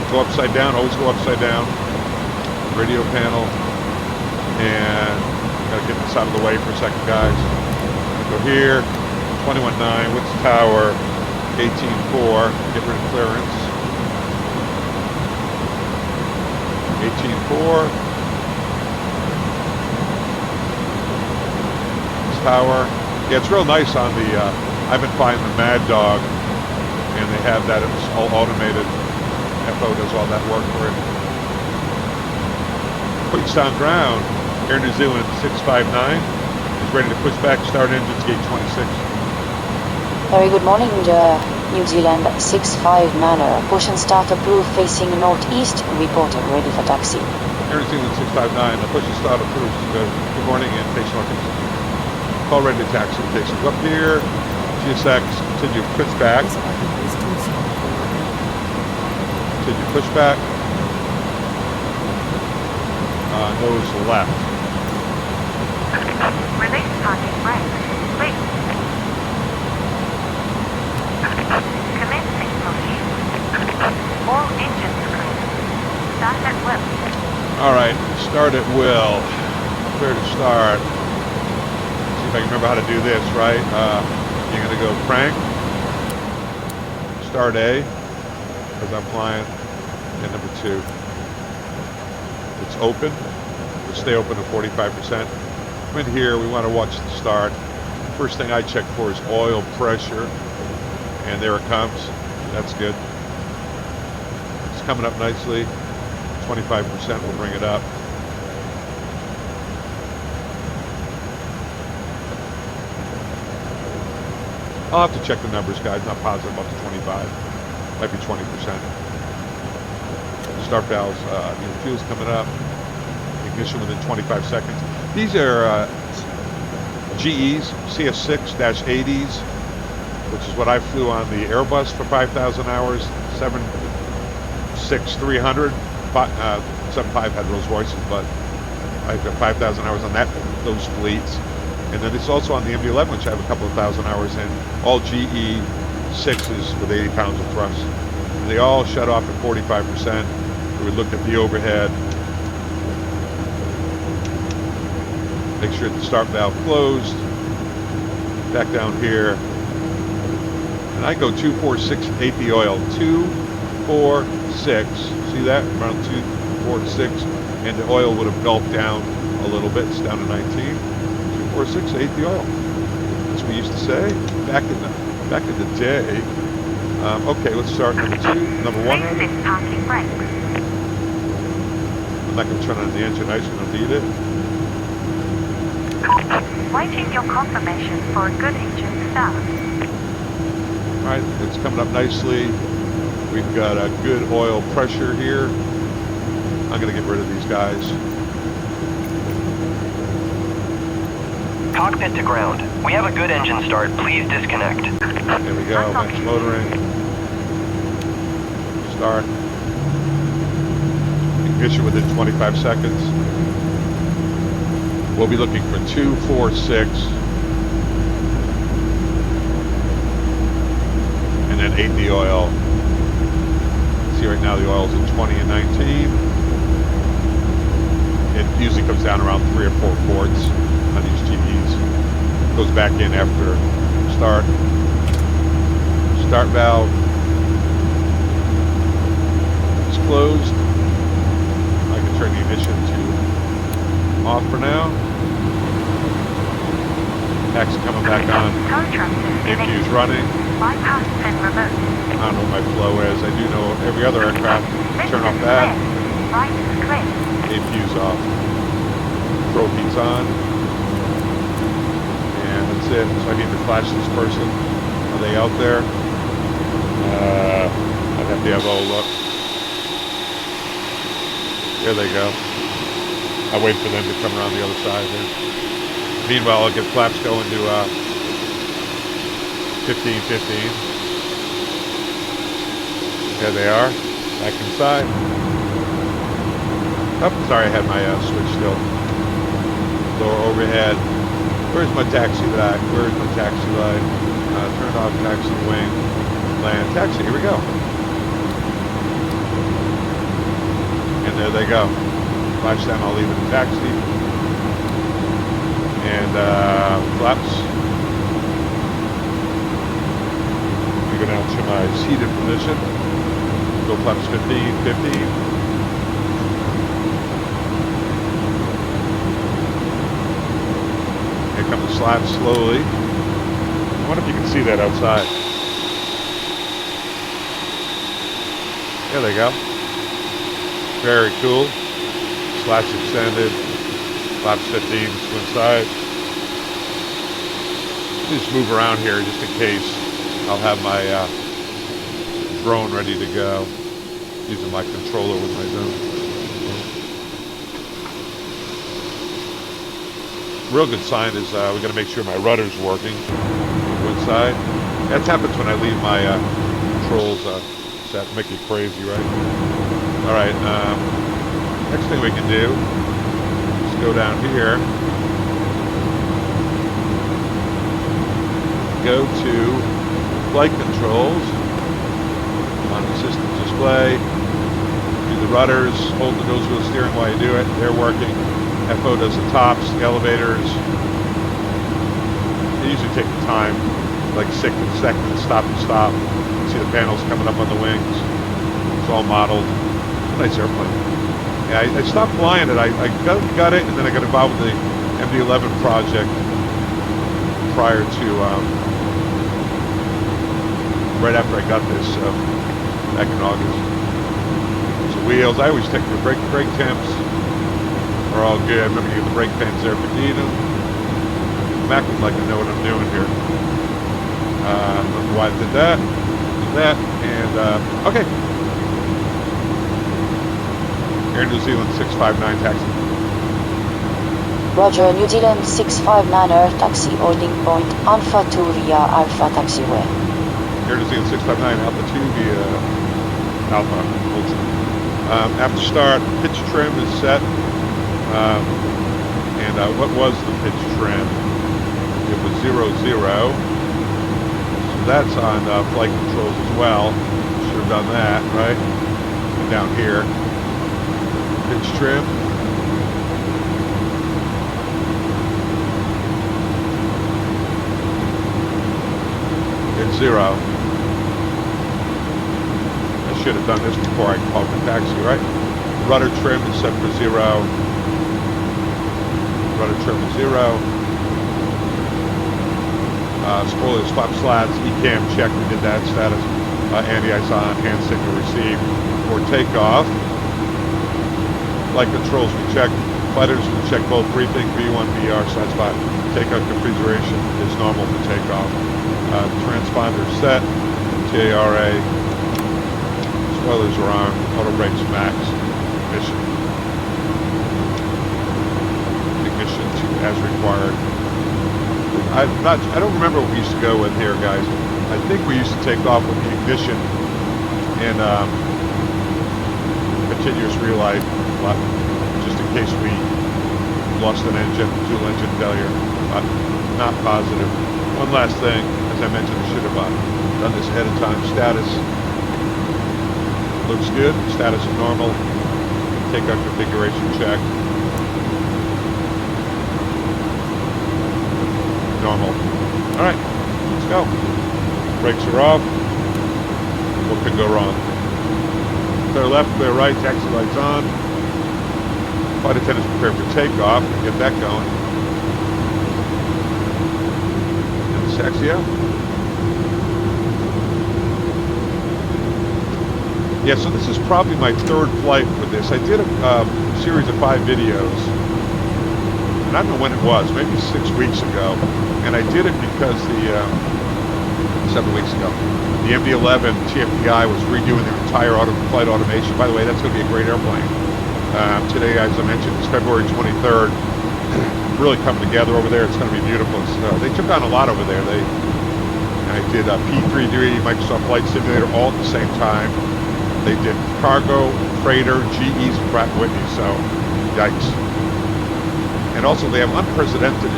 Go upside down. Always go upside down. Radio panel. And gotta get this out of the way for a second, guys. Go here, 21.9, what's the tower? 18.4, get rid of clearance. 18.4. This tower. Yeah, it's real nice on the, I've been flying the Mad Dog, and they have that, it's all automated. FO does all that work for it. Queenstown ground. Air New Zealand 659 is ready to push back, start engines, gate 26. Very good morning, New Zealand 659er. Push and start approved facing northeast, reporting ready for taxi. Air New Zealand 659, the push and start approved. Good morning and face northeast. Call ready to taxi. Takes us up here. GSX, continue pushback. This button is too small for working. Continue pushback. Nose left. Release parking brakes. Please. Commencing push. All engines clear. Start at will. All right, start at will. Clear to start. See if I can remember how to do this, right? You're gonna go crank, start A, because I'm flying, and number 2. It's open. We'll stay open at 45%. In here, we want to watch the start. First thing I check for is oil pressure, and there it comes. That's good. It's coming up nicely. 25% will bring it up. I'll have to check the numbers, guys. Not positive about the 25. Might be 20%. Start valves, fuel's coming up. Ignition within 25 seconds. These are GEs, CS6-80s, which is what I flew on the Airbus for 5,000 hours, 767-300. 75 had Rolls Royces, but I've got 5,000 hours on those fleets. And then it's also on the MD-11, which I have a couple of thousand hours in. All GE 6s with 80 pounds of thrust. And they all shut off at 45%. We look at the overhead. Make sure the start valve closed. Back down here. And I go 246, 80 oil. 246. See that? Around 246. And the oil would have gulped down a little bit. It's down to 19. 246, 80 oil. That's what we used to say back in the day. Okay, let's start number 2. Number 1. Release parking brakes. I'm not going to turn on the engine. I just don't need it. Waiting your confirmation for a good engine start. Alright, it's coming up nicely. We've got a good oil pressure here. I'm going to get rid of these guys. Cockpit to ground. We have a good engine start. Please disconnect. There we go. Max motoring. Start. Ignition within 25 seconds. We'll be looking for 246. and then 8 the oil. See right now the oil's at 20 and 19. It usually comes down around 3 or 4 quarts on these GEs. Goes back in after start. Start valve is closed. I can turn the ignition to off for now. Taxi coming back on. APU's running. Bypass and remote. I don't know what my flow is. I do know every other aircraft. Turn off that. Right is clear. APU's off. Throw heat's on. And that's it. So I need to flash this person. Are they out there? I'd have to have a look. There they go. I wait for them to come around the other side there. Meanwhile, I'll get flaps going to 15-15. There they are. Back inside. Oh, sorry, I had my switch still. Lower overhead. Where's my taxi light? Where's my taxi light? Turn off taxi wing. Land taxi. Here we go. And there they go. Watch them. I'll leave it in taxi. And flaps. I go down to my seated position. Go flaps 15-15. Here come the slats slowly. I wonder if you can see that outside. There they go. Very cool. Slats extended. Flaps 15 to inside. Just move around here just in case. I'll have my drone ready to go. Using my controller with my zone. Real good sign is we got to make sure my rudder's working. One side. That happens when I leave my controls set. Make it crazy, right? All right. Next thing we can do is go down here. Go to flight controls on the system display. Do the rudders. Hold the nose wheel steering while you do it. They're working. FO does the tops, the elevators. They usually take the time, like 6 seconds, stop and stop. See the panels coming up on the wings. It's all modeled. Nice airplane. Yeah, I stopped flying it. I got it, and then I got involved with the MD-11 project prior to, right after I got this, back in August. So wheels, I always take the brake temps. Are all good. Remember, you get the brake pans there if you need them. Mac would like to know what I'm doing here. I don't know why I did that. And okay. Air New Zealand 659 taxi. Roger, New Zealand 659er taxi holding point Alpha 2 via Alpha taxiway. Air New Zealand 659 Alpha 2 via Alpha. After start, pitch trim is set. And what was the pitch trim? It was 0-0. So that's on flight controls as well. Should have done that, right? And down here, pitch trim. It's 0. I should have done this before I called the taxi, right? Rudder trim is set for 0. Rudder trim is 0. Spoilers, flap slats, ECAM check, we did that status. Anti-ice on, hand signal received. For takeoff, flight controls we check. Fighters we check both briefing, V1, VR, side spot. Takeoff configuration is normal for takeoff. Transponder set, TARA. Spoilers are on, auto brakes max. Ignition to as required. I don't remember what we used to go with here, guys. I think we used to take off with the ignition and continuous relay, just in case we lost an engine, fuel engine failure. Not positive. One last thing, as as I mentioned, I should have done this ahead of time. Status looks good. Status is normal. Takeoff configuration check. Normal. All right, let's go. Brakes are off. What could go wrong? Clear left, clear right, taxi lights on. Flight attendants prepare for takeoff. Get that going. And let's taxi out. Yeah, so this is probably my third flight with this. I did a series of 5 videos, and I don't know when it was, maybe 6 weeks ago, and I did it because 7 weeks ago, the MD-11 TFDI was redoing their entire flight automation. By the way, that's going to be a great airplane. Today, as I mentioned, is February 23rd. Really coming together over there. It's going to be beautiful. So they took on a lot over there. I did a P3D Microsoft Flight Simulator all at the same time. They did cargo, freighter, GEs, and Pratt & Whitney, so yikes. And also they have unprecedented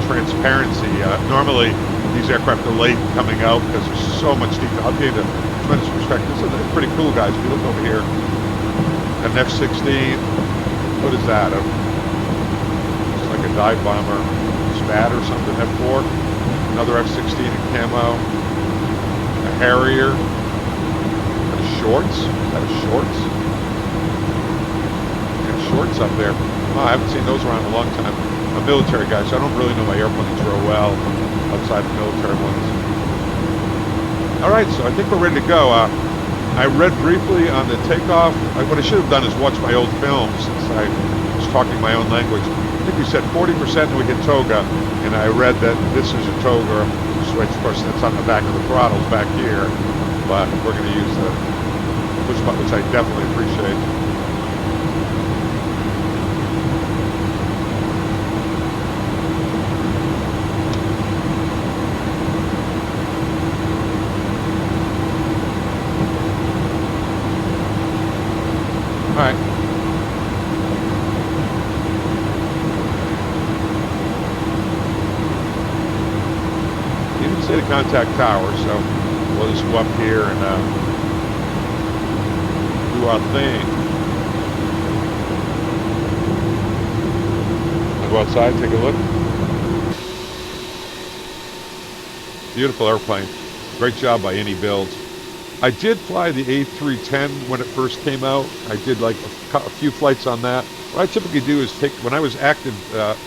transparency. Normally these aircraft are late coming out because there's so much detail. I'll give you a tremendous perspective. This is pretty cool, guys. If you look over here, an F-16, what is that? It's like a dive bomber SPAT or something, F-4. Another F-16 in camo. A Harrier. Shorts? Is that a shorts? And shorts up there. Oh, I haven't seen those around in a long time. I'm a military guy, so I don't really know my airplanes real well outside of military ones. Alright, so I think we're ready to go. I read briefly on the takeoff. What I should have done is watch my old films since I was talking my own language. I think we said 40% and we hit toga, and I read that this is a toga switch. Of course, that's on the back of the throttles back here, but we're going to use the push button, which I definitely appreciate. All right. You didn't say the contact tower, so we'll just go up here and do our thing. Go outside, take a look. Beautiful airplane. Great job by iNiBuilds. I did fly the A310 when it first came out. I did like a few flights on that. What I typically do is take, when I was active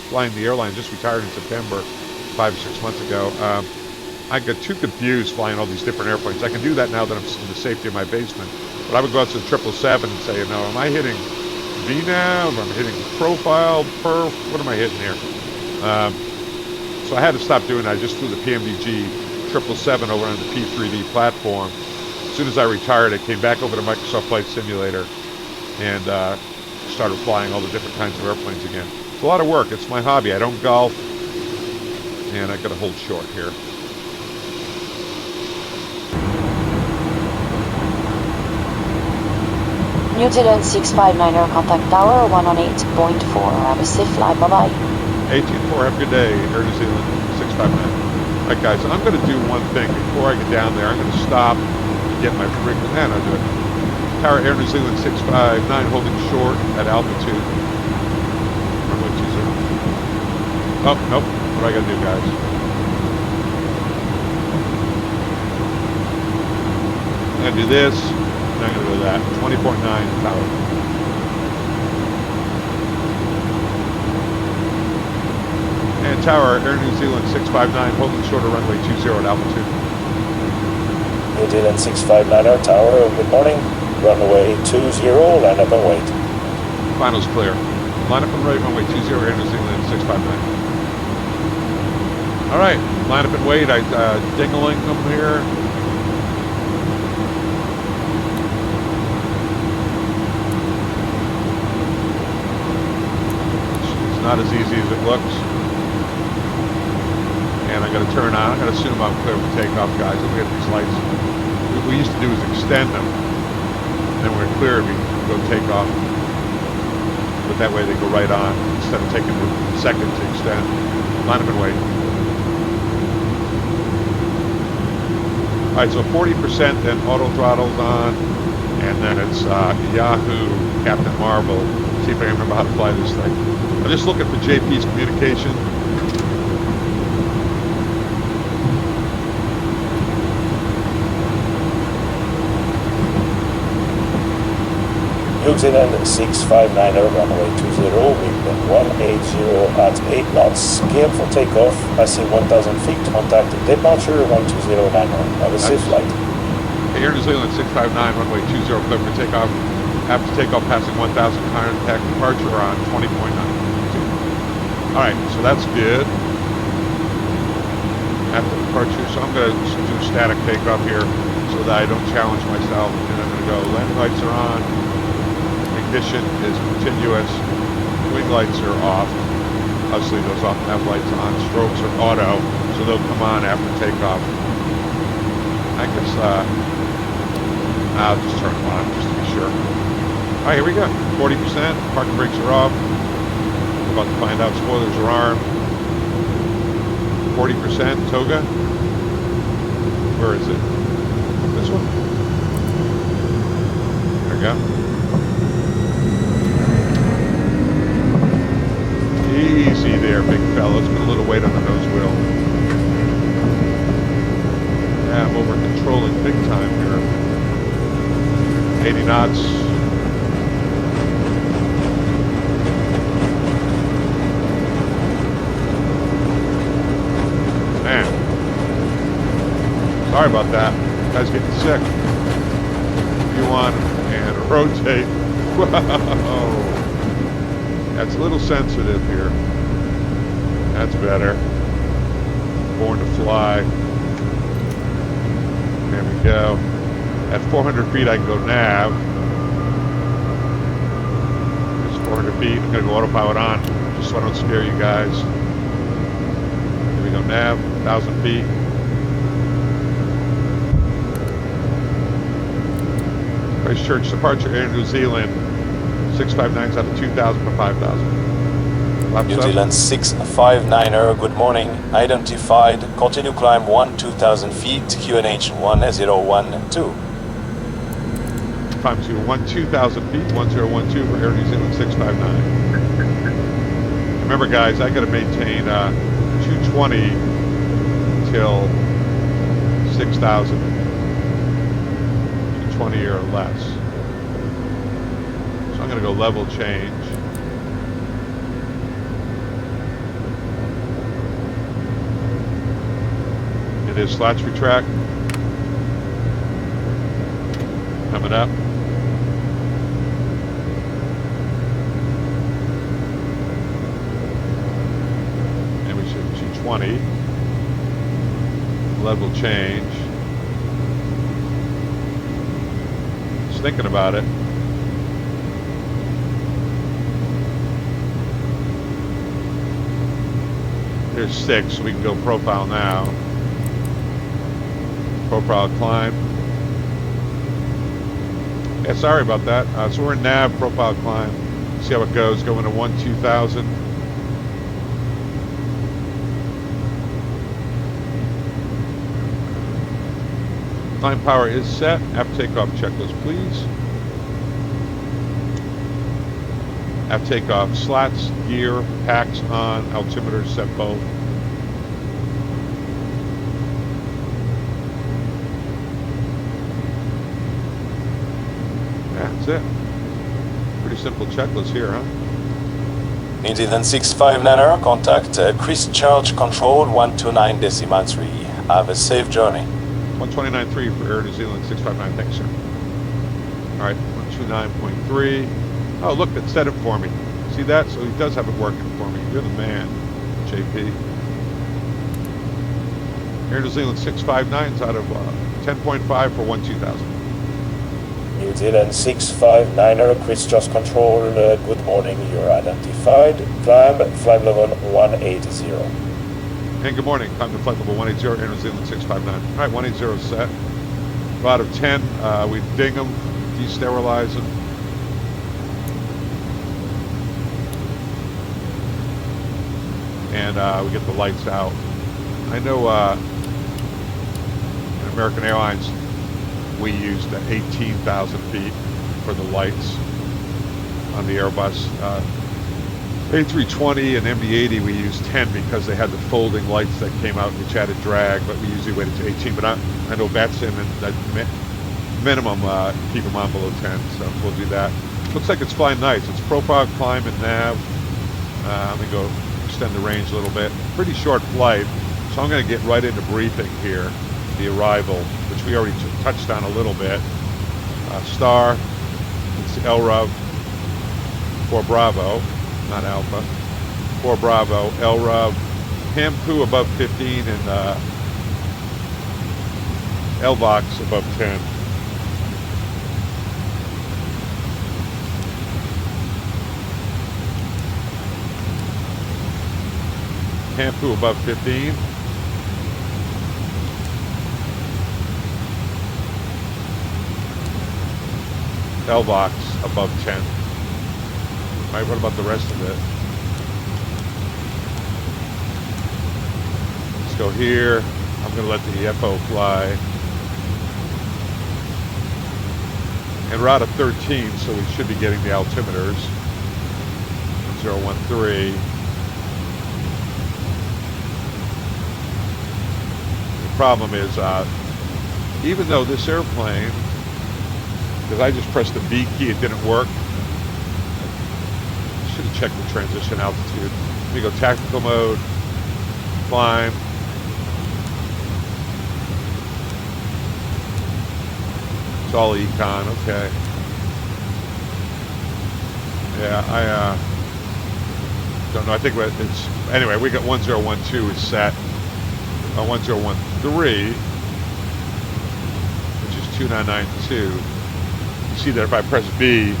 flying the airline, just retired in September, 5 or 6 months ago, I got too confused flying all these different airplanes. I can do that now that I'm in the safety of my basement. But I would go out to the 777 and say, am I hitting VNAV? Am I hitting profile, perf? What am I hitting here? So I had to stop doing that. I just flew the PMDG 777 over on the P3D platform. As soon as I retired, I came back over to Microsoft Flight Simulator and started flying all the different kinds of airplanes again. It's a lot of work. It's my hobby. I don't golf, and I got to hold short here. New Zealand 659er contact tower 118.4. Have a safe flight. Bye-bye. 18.4, have a good day. Air New Zealand 659. All right, guys, I'm going to do one thing before I get down there. I'm going to stop and get my frequency. And I'll do it. Tower Air New Zealand 659, holding short at altitude. Runway 20. Oh, nope. What do I got to do, guys? I'm going to do this. And I'm going to go to that. 20.9 tower. And tower, Air New Zealand 659, holding short of runway 20 at altitude. New Zealand 659er tower, good morning. Runway 20, line up and wait. Final's clear. Line up and wait, runway 20, Air New Zealand 659. All right, line up and wait. I ding-a-ling them here. It's not as easy as it looks. And I'm going to turn on. I'm going to assume I'm clear for takeoff, guys. Look at these lights. What we used to do is extend them. And then when we're clear, we go take off. But that way they go right on instead of taking a second to extend. Line up and wait. right, so 40%, then auto throttle's on, and then it's Yahoo, Captain Marvel. See if I can remember how to fly this thing. I'm just looking for JP's communication. New Zealand 659er, runway 20, wind 180 at 8 knots, cleared for takeoff, passing 1,000 feet, contact departure 120 liner. Have a safe flight. Air New Zealand 659, runway 20, clear for takeoff. After takeoff, passing 1,000, contact departure on 20.9. All right, so that's good. After departure, so I'm going to do static takeoff here so that I don't challenge myself. And I'm going to go, landing lights are on. Ignition is continuous. Wing lights are off. Obviously those off, nav lights on. Strobes are auto, so they'll come on after takeoff. I guess I'll just turn them on just to be sure. All right, here we go. 40%. Parking brakes are off. We're about to find out. Spoilers are armed. 40%. Toga. Where is it? This one. There we go. Easy there, big fella. Let's put a little weight on the nose wheel. Yeah, I'm over controlling big time here. 80 knots. Man. Sorry about that. Guy's getting sick. V1 and rotate. Whoa. That's a little sensitive here. That's better. Born to fly. There we go. At 400 feet, I can go nav. There's 400 feet. I'm going to go autopilot on, just so I don't scare you guys. Here we go, nav, 1,000 feet. Christchurch departure, Air New Zealand. 659's out of 2,000 for 5,000. New Zealand 659er, good morning. Identified, continue climb 2,000 feet, QNH 1012. Climb to 2,000 feet, 1012 for Air New Zealand 659. Remember guys, I got to maintain 220 till 6,000. 220 or less. So I'm going to go level change. It is slats retract. Coming up. And we should 220. Level change. Just thinking about it. There's 6, so we can go profile now. Profile climb. Yeah, sorry about that. So we're in nav, profile climb. See how it goes. Go into 2,000. Climb power is set. After takeoff checklist, please. After takeoff, slats, gear, packs on, altimeter set both. That's it. Pretty simple checklist here, huh? New Zealand 659er, contact Christchurch Control 129.3. Have a safe journey. 129.3 for Air New Zealand 659. Thanks, sir. All right, 129.3. Oh, look, it set it for me. See that? So he does have it working for me. You're the man, JP. Air New Zealand 659's out of 10.5 for 12,000. New Zealand 659er, Christchurch Control, good morning. You're identified. Climb flight level 180. And good morning. Climb to flight level 180, Air New Zealand 659. All right, 180 is set. Out of 10, we ding them, desterilize them. And we get the lights out. I know, American Airlines, we used 18,000 feet for the lights on the Airbus. A320 and MD-80 we used 10 because they had the folding lights that came out which added drag, but we usually waited to 18. But I know Batson and that minimum keep them on below 10, so we'll do that. Looks like it's flying nice. It's profile, climb, and nav. Let me go extend the range a little bit. Pretty short flight, so I'm going to get right into briefing here. The arrival, which we already touched on a little bit. Star, it's LRUV 4 Bravo, not Alpha. 4 Bravo, LRUV, HAMPU above 15, and LVOX above 10. HAMPU above 15. LVOX above 10. All right, what about the rest of it? Let's go here. I'm going to let the FO fly. And we're out of 13, so we should be getting the altimeters. 013. The problem is, even though this airplane, because I just pressed the B key, it didn't work. I should have checked the transition altitude. Let me go tactical mode, climb. It's all econ, okay. Yeah, I don't know. I think it's, anyway, we got 1012 is set. 1013, which is 2992. You see that if I press B,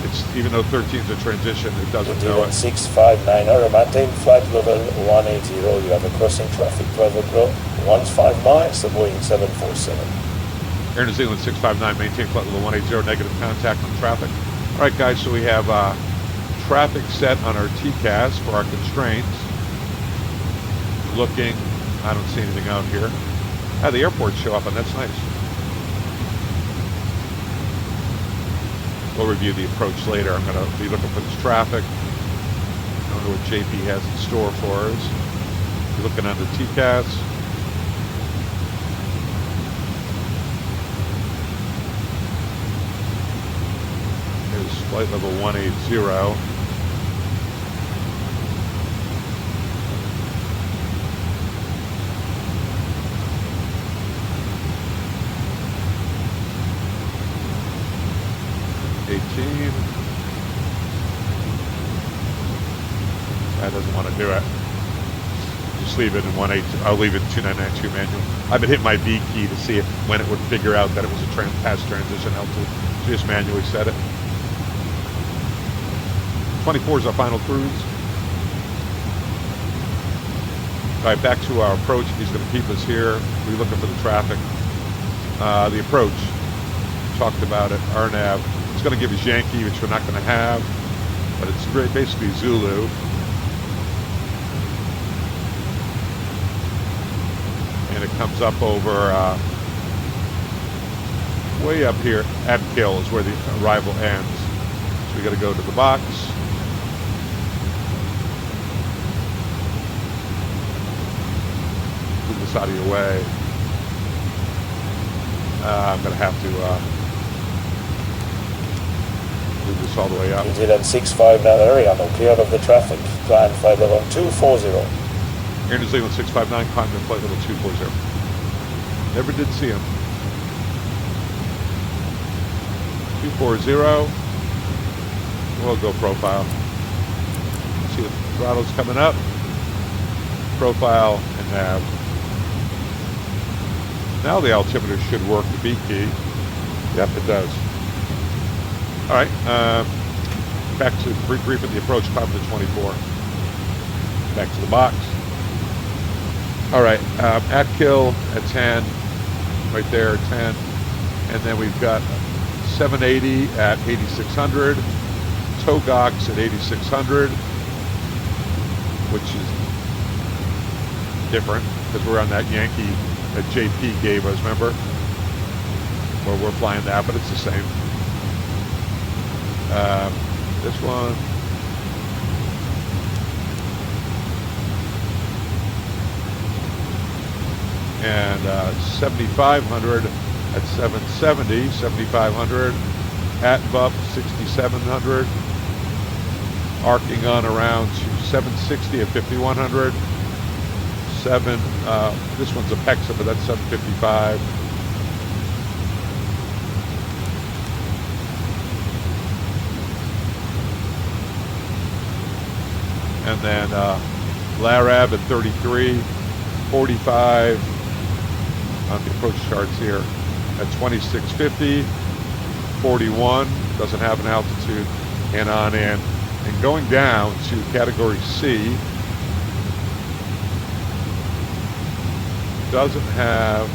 it's, even though 13 is a transition, it doesn't know it. 659er, maintain flight level 180. You have a crossing traffic 12 o'clock, 15 miles, the Boeing 747. Air New Zealand 659, maintain flight level 180, negative contact on traffic. All right, guys, so we have traffic set on our TCAS for our constraints. Looking, I don't see anything out here. The airports show up, and that's nice. We'll review the approach later. I'm going to be looking for this traffic. I don't know what JP has in store for us. We're looking under TCAS. Here's flight level 180. 18. That doesn't want to do it. Just leave it in 182. I'll leave it in 2992 manual. I've been hitting my V key to see when it would figure out that it was a past transition altitude. So just manually set it. 24 is our final cruise. All right, back to our approach. He's going to keep us here. We're looking for the traffic. The approach. Talked about it. RNAV. It's going to give us Yankee, which we're not going to have, but it's basically Zulu. And it comes up over, way up here, Abkill is where the arrival ends. So we got to go to the box. Move this out of your way. I'm going to have to move this all the way up. New Zealand 659 area, no clear of the traffic. Climb flight level 240. Air New Zealand 659, climb to flight level 240. Never did see him. 240. We'll go profile. See the throttle's coming up. Profile and nav. Now the altimeter should work, the B key. Yep, it does. All right, back to brief at the approach, climb to 24. Back to the box. All right, at kill at 10, right there at 10. And then we've got 780 at 8600, Togox at 8600, which is different because we're on that Yankee that JP gave us, remember? Where we're flying that, but it's the same. This one. And 7,500 at 770, 7,500 at buff 6,700, arcing on around to 760 at 5,100. This one's a Pexa, but that's 755. And then Larab at 33, 45 on the approach charts here at 2650, 41, doesn't have an altitude, and on in. And going down to category C, doesn't have,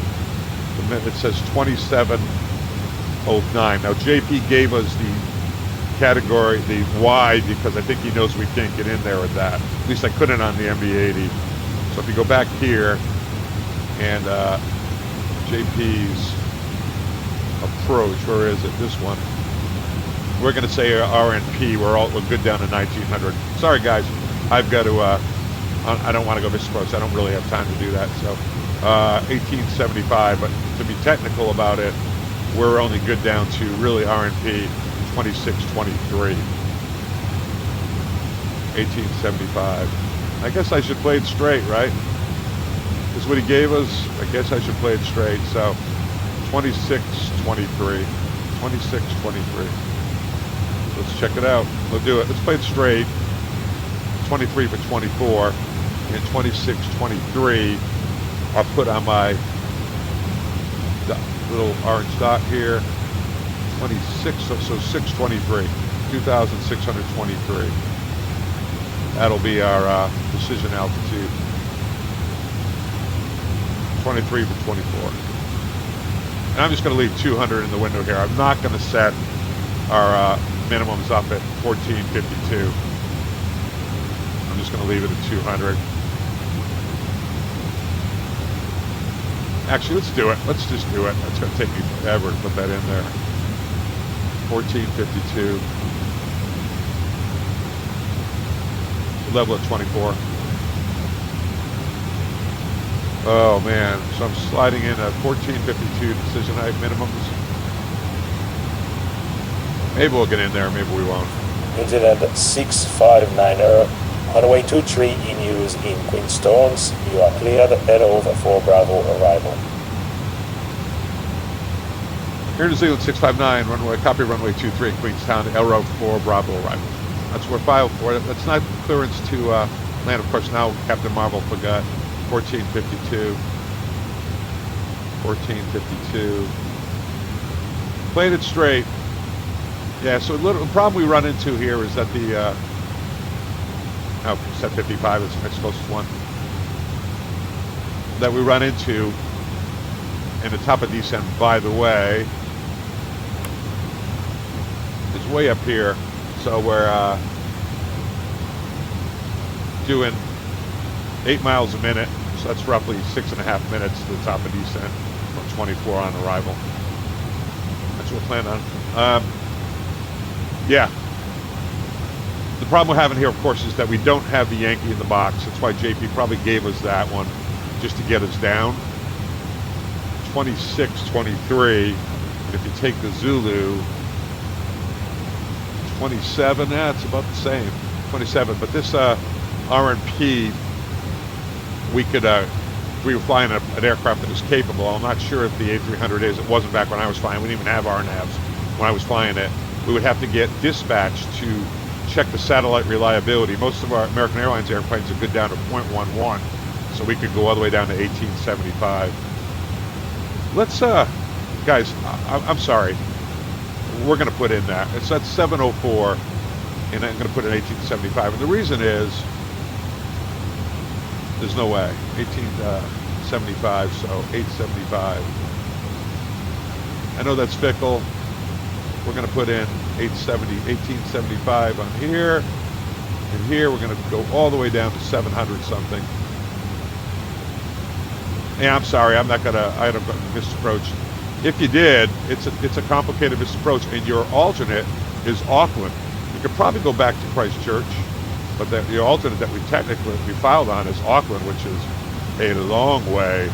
it says 2709. Now JP gave us the category, the Y, because I think he knows we can't get in there with that. At least I couldn't on the MB-80. So if you go back here and JP's approach, where is it? This one. We're going to say RNP. We're good down to 1900. Sorry guys, I've got to. I don't want to go this close. I don't really have time to do that. So 1875. But to be technical about it, we're only good down to really RNP 2623. 1875. I guess I should play it straight, right? This is what he gave us. I guess I should play it straight. So 2623. 2623. Let's check it out. We'll do it. Let's play it straight. 23 for 24. And 2623. I'll put on my little orange dot here. 26, so 623. 2,623. That'll be our precision altitude. 23 for 24. And I'm just going to leave 200 in the window here. I'm not going to set our minimums up at 1452. I'm just going to leave it at 200. Actually, let's do it. Let's just do it. It's going to take me forever to put that in there. 1452. Level at 24. Oh man, so I'm sliding in a 1452 decision height minimums. Maybe we'll get in there, maybe we won't. New Zealand 659er, runway 23 in use in Queenstown. You are cleared, head over for Bravo arrival. Here New Zealand 659, runway, copy runway 23 in Queenstown, en route for Bravo arrival. That's what we're filed for. That's not clearance to land. Of course, now Captain Marvel forgot. 1452. 1452. Played it straight. Yeah, so the problem we run into here is that the... set 55 is the next closest one. That we run into in the top of descent, by the way, is way up here. So we're doing 8 miles a minute, so that's roughly 6.5 minutes to the top of descent from 24 on arrival. That's what we're planning on. Yeah. The problem we're having here, of course, is that we don't have the Yankee in the box. That's why JP probably gave us that one, just to get us down. 2623, and if you take the Zulu, 27, it's about the same, 27, but this RNP, we were flying an aircraft that was capable. I'm not sure if the A300 is. It wasn't back when I was flying. We didn't even have RNAVs when I was flying it. We would have to get dispatched to check the satellite reliability. Most of our American Airlines airplanes are good down to 0.11, so we could go all the way down to 1875. Let's, guys, I'm sorry. We're going to put in that. It's at 704, and I'm going to put in 1875. And the reason is, there's no way. 1875, so 875. I know that's fickle. We're going to put in 1875 on here. And here we're going to go all the way down to 700 something. Yeah, I'm sorry, I'm not gonna. I don't missed approach. If you did, it's a complicated missed approach, and your alternate is Auckland. You could probably go back to Christchurch, but the alternate that we filed on is Auckland, which is a long way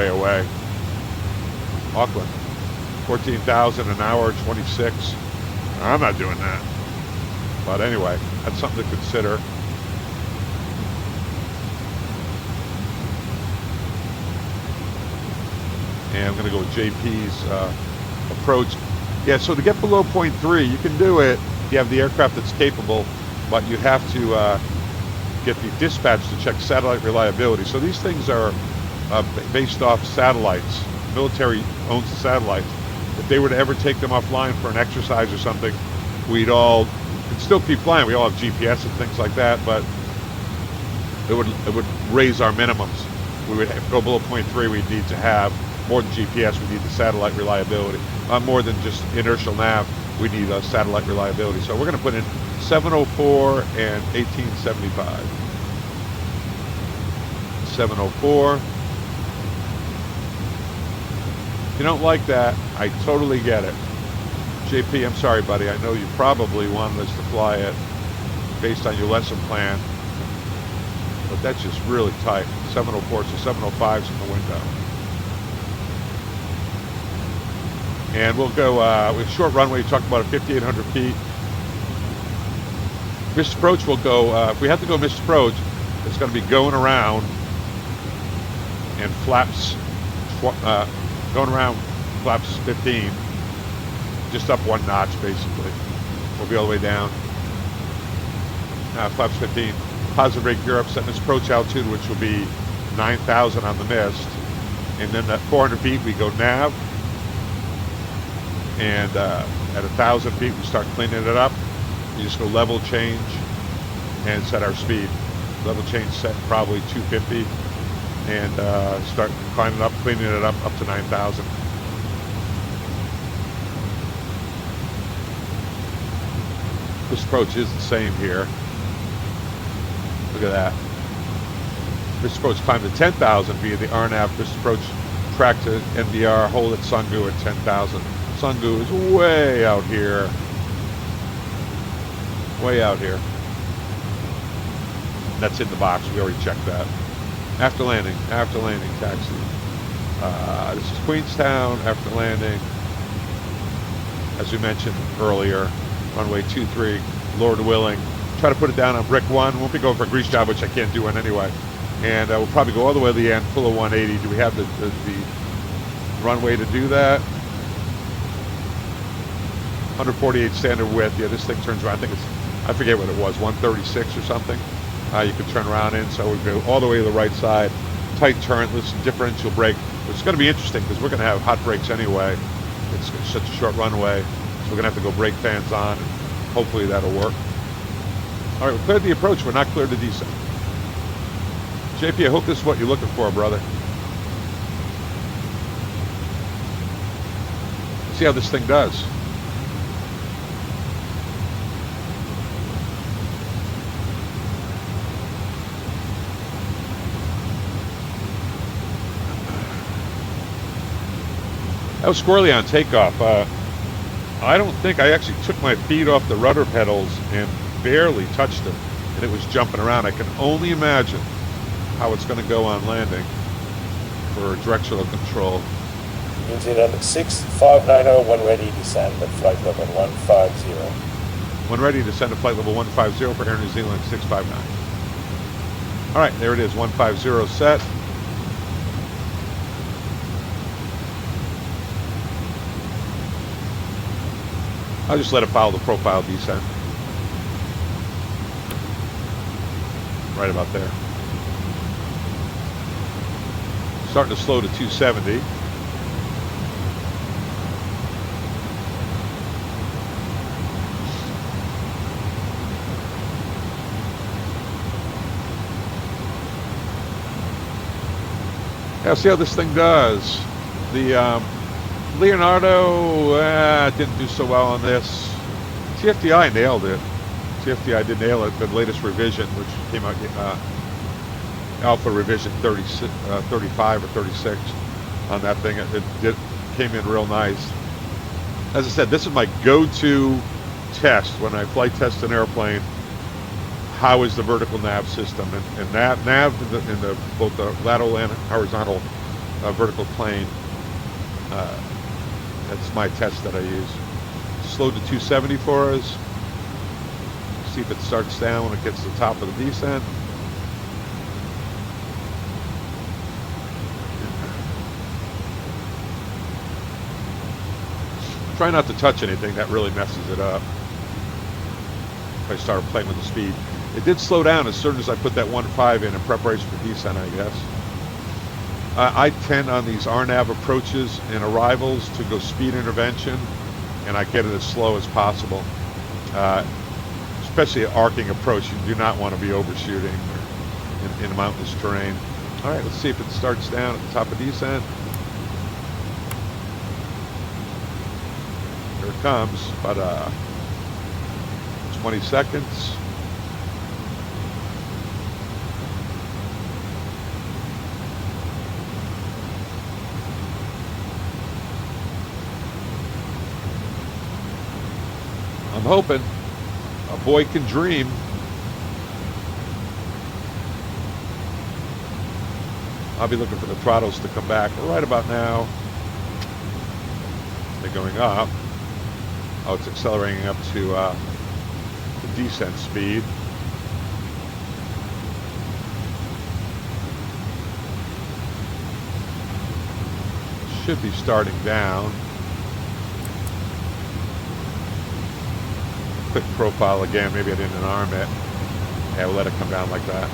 away. Auckland, 14,000 an hour, 26. I'm not doing that. But anyway, that's something to consider. And I'm going to go with JP's approach. Yeah, so to get below 0.3, you can do it. You have the aircraft that's capable, but you have to get the dispatch to check satellite reliability. So these things are based off satellites. The military owns the satellites. If they were to ever take them offline for an exercise or something, we'd still keep flying. We all have GPS and things like that, but it would raise our minimums. We would go below 0.3. We'd need to have more than GPS. We need the satellite reliability. More than just inertial nav. We need satellite reliability. So we're going to put in 704 and 1875. 704. If you don't like that, I totally get it. JP, I'm sorry, buddy. I know you probably wanted us to fly it based on your lesson plan, but that's just really tight. 704, so 705's in the window. And we'll go with short runway. You talked about 5,800 feet. Missed approach will go, if we have to go missed approach, it's going to be going around and flaps, going around flaps 15, just up one notch basically. We'll be all the way down. Flaps 15. Positive rate gear up, setting this approach altitude, which will be 9,000 on the mist. And then at 400 feet, we go nav. And at 1,000 feet, we start cleaning it up. We just go level change and set our speed. Level change set probably 250, and start climbing up, cleaning it up to 9,000. This approach is the same here. Look at that. This approach climbed to 10,000 via the RNAV. This approach track to NDR, hold at Sungu at 10,000. Sungu is way out here. Way out here. That's in the box. We already checked that. After landing, taxi. This is Queenstown. After landing, as we mentioned earlier, runway 23, Lord willing. Try to put it down on brick 1. Won't be going for a grease job, which I can't do one anyway. And we'll probably go all the way to the end, full of 180. Do we have the runway to do that? 148 standard width. Yeah, this thing turns around. I forget what it was, 136 or something. You could turn around in, so we go all the way to the right side. Tight turn, this differential brake, which is going to be interesting because we're going to have hot brakes anyway. It's such a short runway, so we're going to have to go brake fans on, and hopefully that'll work. All right, we cleared the approach. We're not cleared the descent. JP, I hope this is what you're looking for, brother. See how this thing does. That was squirrely on takeoff. I don't think I actually took my feet off the rudder pedals and barely touched them, and it was jumping around. I can only imagine how it's going to go on landing for directional control. New Zealand 6590, when ready, descend at flight level 150. When ready, descend to flight level 150 for Air New Zealand 659. All right, there it is, 150 set. I'll just let it follow the profile descent. Right about there. Starting to slow to 270. Now see how this thing does. The Leonardo didn't do so well on this. TFDI nailed it. TFDI did nail it. The latest revision, which came out Alpha revision 35 or 36 on that thing. It came in real nice. As I said, this is my go-to test when I flight test an airplane. How is the vertical nav system? And nav in the both the lateral and horizontal vertical plane. That's my test that I use. Slow to 270 for us. See if it starts down when it gets to the top of the descent. Try not to touch anything, that really messes it up. If I start playing with the speed. It did slow down as soon as I put that 1.5 in preparation for descent, I guess. I tend on these RNAV approaches and arrivals to go speed intervention, and I get it as slow as possible. Especially an arcing approach, you do not want to be overshooting in mountainous terrain. All right, let's see if it starts down at the top of descent. Here it comes, about 20 seconds. I'm hoping. A boy can dream. I'll be looking for the throttles to come back right about now. They're going up. Oh, it's accelerating up to the descent speed. Should be starting down. Quick profile again. Maybe I didn't arm it. Yeah, we'll let it come down like that.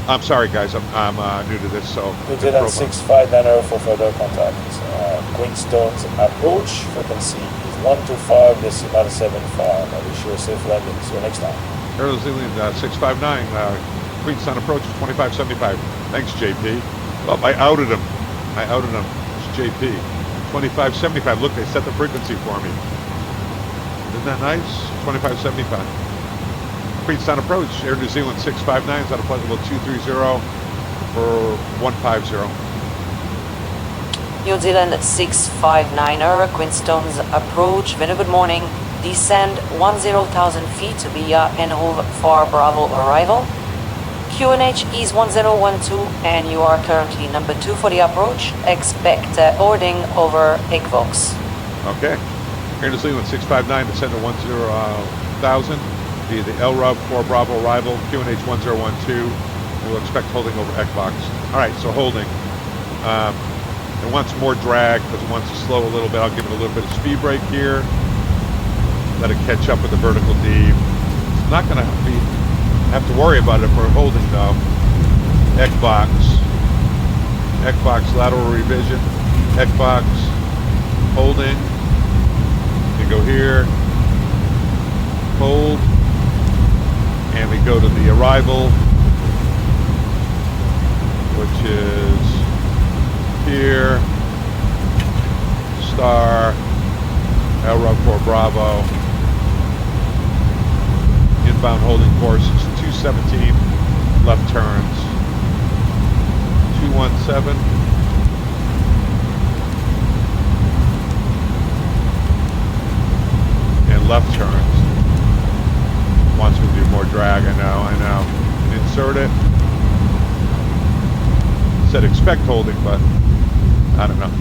I'm sorry, guys. I'm new to this, so. New Zealand 659 for further contact. Queenstown's approach frequency is 125.75. I wish you a safe landing. See you next time. New Zealand 659. Queenstown approach is 2575. Thanks, JP. Well, I outed him. It's JP. 2575. Look, they set the frequency for me. Isn't that nice? 2575. Queenstown approach, Air New Zealand 659 is out of flight level 230 for 150. New Zealand 659er, Queenstown's approach, very good morning. Descend 10,000 feet via Enhove for Bravo arrival. QNH is 1012 and you are currently number 2 for the approach. Expect boarding over Equvox. Okay. Air New Zealand 659, descend to 10,000 via the LRUB for Bravo arrival, QNH 1012. We'll expect holding over Equvox. All right, so holding. It wants more drag because it wants to slow a little bit. I'll give it a little bit of speed brake here. Let it catch up with the vertical deep. It's not going to have to worry about it if we're holding though. Equvox lateral revision. Equvox holding. We go here, hold, and we go to the arrival, which is here, star, LRUB for Bravo, inbound holding course is 217, left turns, 217, and left turns. Wants me to do more drag, I know. Insert it. Said expect holding, but I don't know.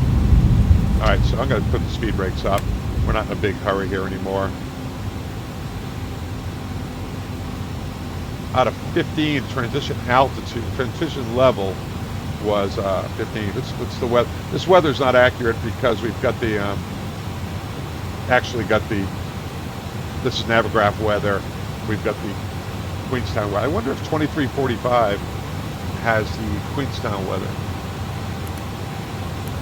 Alright, so I'm going to put the speed brakes up. We're not in a big hurry here anymore. Out of 15, transition altitude, transition level was 15. What's the weather? This weather's not accurate because we've got the, this is Navigraph weather. We've got the Queenstown weather. I wonder if 2345 has the Queenstown weather.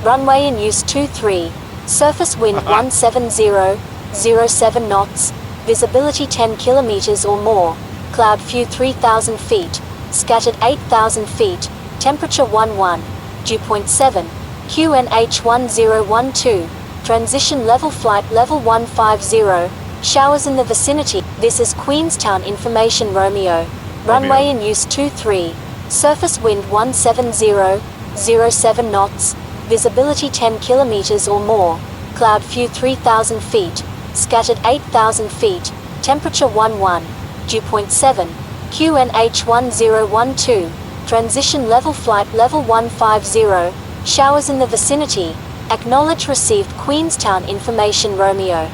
Runway in use 23. Surface wind 170, 07 knots. Visibility 10 kilometers or more. Cloud few 3,000 feet. Scattered 8,000 feet. Temperature 11. Dew point 7. QNH 1012. Transition level flight level 150. Showers in the vicinity. This is Queenstown Information Romeo. Runway in use 23. Surface wind 170, 07 knots, visibility 10 kilometers or more, cloud few 3,000 feet, scattered 8,000 feet, temperature 11, dew point 7, QNH 1012, transition level flight level 150, showers in the vicinity, acknowledge received Queenstown information Romeo.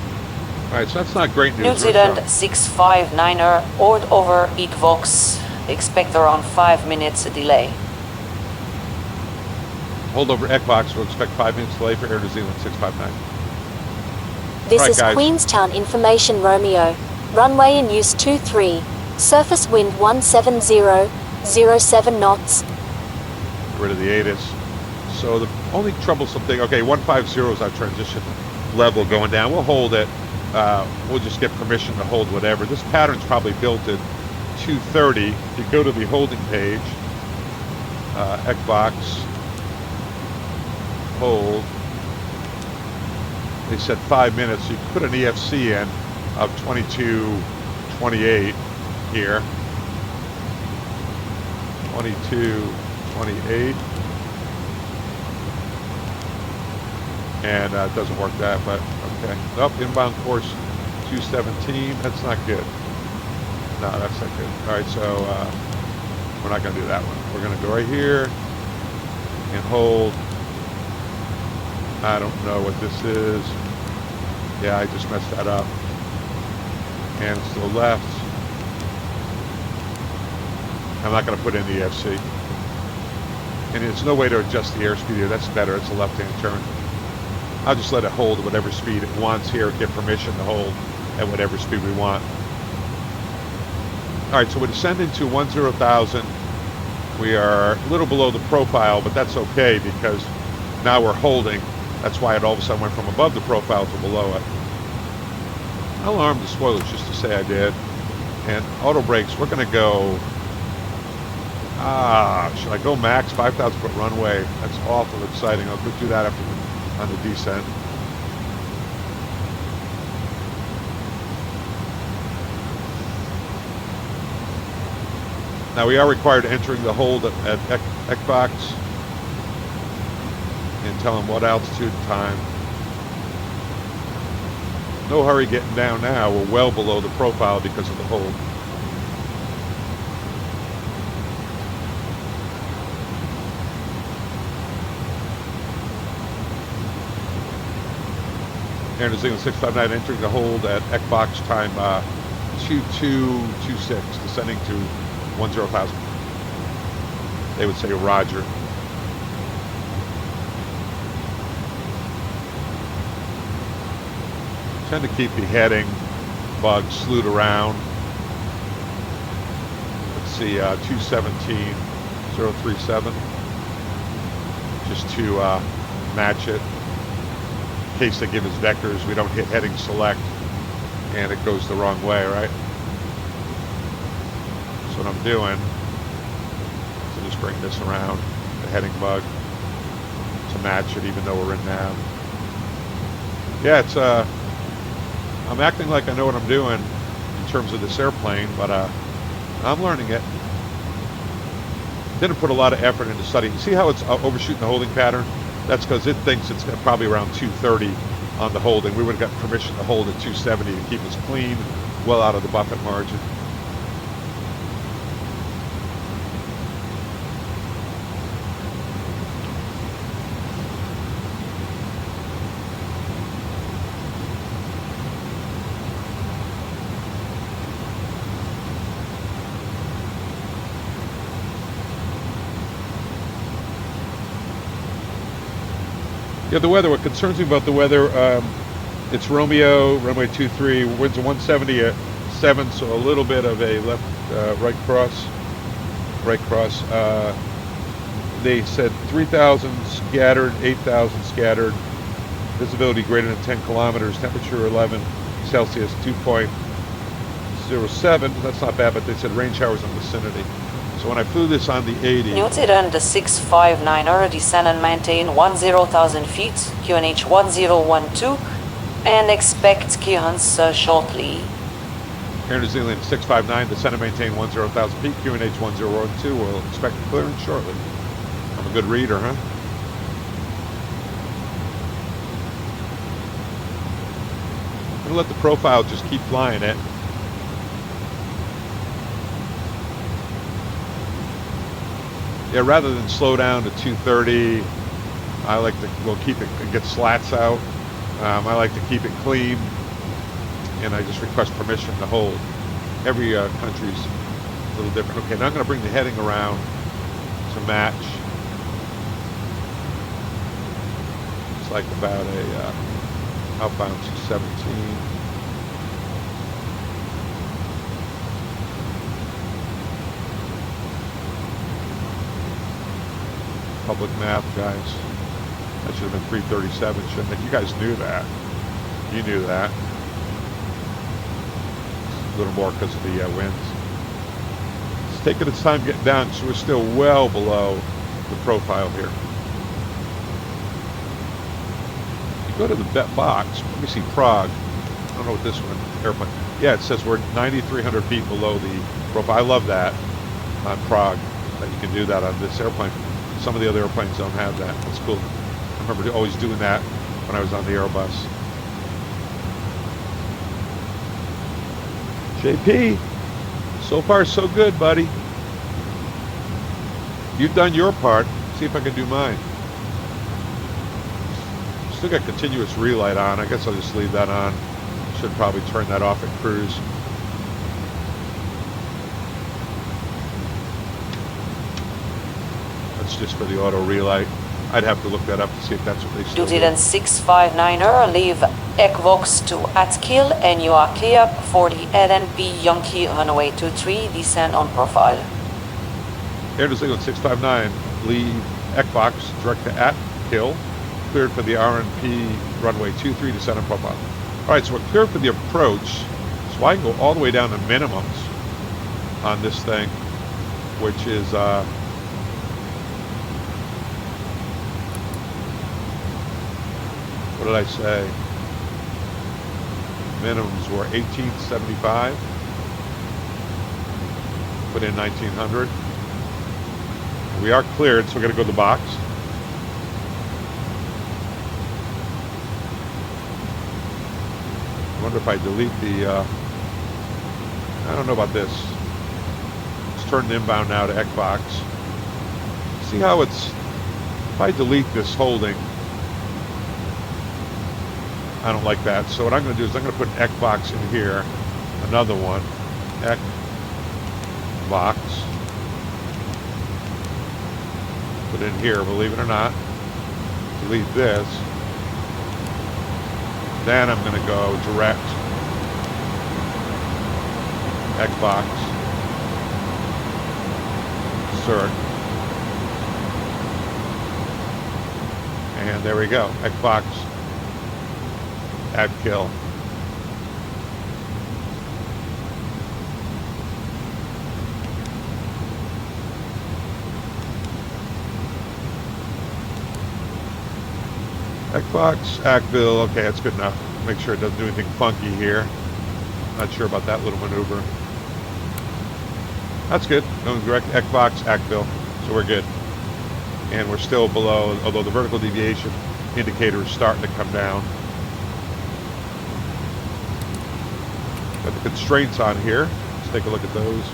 Alright, so that's not great news. New Zealand 659er, oared over EatVox, expect around 5 minutes delay. Hold over Ekbox, we'll expect 5 minutes delay for Air New Zealand 659. This All right, is guys. Queenstown information Romeo, runway in use 23, surface wind 170, 07 knots. Get rid of the ATIS. So the only troublesome thing, okay, 150 is our transition level going down. We'll hold it. We'll just get permission to hold whatever. This pattern's probably built at 230. If you go to the holding page, Ekbox, hold. They said 5 minutes. So you put an EFC in of 22:28 here. 22:28. And it doesn't work that, but okay. Nope, inbound course 217. That's not good. No, that's not good. All right, so we're not going to do that one. We're going to go right here and hold. I don't know what this is. Yeah, I just messed that up. And it's to the left. I'm not going to put in the EFC. And there's no way to adjust the airspeed here. That's better. It's a left-hand turn. I'll just let it hold at whatever speed it wants here. Get permission to hold at whatever speed we want. All right, so we're descending to 10,000. We are a little below the profile, but that's okay because now we're holding. That's why it all of a sudden went from above the profile to below it. I'll arm the spoilers just to say I did. And auto brakes, we're going to go... should I go max 5,000 foot runway? That's awful exciting. I'll go do that after on the descent. Now we are required entering the hold at Ekbox and tell them what altitude and time. No hurry getting down now. We're well below the profile because of the hold. Air New Zealand 659 entering the hold at Ekbox time 2226, descending to 10,000. They would say roger. Tend to keep the heading bug slewed around. Let's see, 217.037, just to match it. In case they give us vectors, we don't hit heading select and it goes the wrong way, right? That's what I'm doing. So just bring this around, the heading bug, to match it even though we're in nav. Yeah, it's I'm acting like I know what I'm doing in terms of this airplane, but I'm learning it. Didn't put a lot of effort into studying. See how it's overshooting the holding pattern? That's because it thinks it's probably around 230 on the holding. We would have got permission to hold at 270 to keep us clean, well out of the buffet margin. Yeah, the weather. What concerns me about the weather, it's Romeo, runway 23, winds of 170 at 7, so a little bit of a left, right cross. They said 3,000 scattered, 8,000 scattered, visibility greater than 10 kilometers, temperature 11 Celsius, 2.07. That's not bad, but they said rain showers in the vicinity. So when I flew this on the 80... New Zealand 659er, descend and maintain 10,000 feet, QNH 1012, and expect clearance shortly. Air New Zealand 659, descend and maintain 10,000 feet, QNH 1012. We'll expect clearance shortly. I'm a good reader, huh? I'm going to let the profile just keep flying it. Yeah, rather than slow down to 230, I like to, we'll keep it, get slats out. I like to keep it clean, and I just request permission to hold. Every country's a little different. Okay, now I'm going to bring the heading around to match. It's like about a outbound 217. Public math, guys. That should have been 337, shouldn't it? You guys knew that. You knew that. A little more because of the winds. It's taking its time getting down, so we're still well below the profile here. You go to the bet box. Let me see Prague. I don't know what this one airplane. Yeah, it says we're 9,300 feet below the profile. I love that on Prague, that you can do that on this airplane. Some of the other airplanes don't have that. That's cool. I remember always doing that when I was on the Airbus. JP, so far so good, buddy. You've done your part. See if I can do mine. Still got continuous relight on. I guess I'll just leave that on. Should probably turn that off at cruise. That's just for the auto relight. I'd have to look that up to see if that's what they still New Zealand 659er, leave Equvox to Atkill, and you are clear for the LNP Yankee runway 23, descend on profile. Air New Zealand 659, leave Equvox, direct to Atkill, cleared for the RNP runway 23, descend on profile. All right, so we're cleared for the approach, so I can go all the way down to minimums on this thing, which is what did I say? Minimums were 1875. Put in 1900. We are cleared, so we're going to go to the box. I wonder if I delete the, I don't know about this. Let's turn the inbound now to Equvox. See how it's, if I delete this holding, I don't like that. So what I'm going to do is I'm going to put an Equvox in here. Another one. Equvox. Put in here, believe it or not. Delete this. Then I'm going to go direct. Equvox. Insert. And there we go. Equvox. Atkill. Equvox, Atkill. Okay, that's good enough. Make sure it doesn't do anything funky here. Not sure about that little maneuver. That's good. Going direct Equvox, Atkill. So we're good. And we're still below, although the vertical deviation indicator is starting to come down. Got the constraints on here. Let's take a look at those.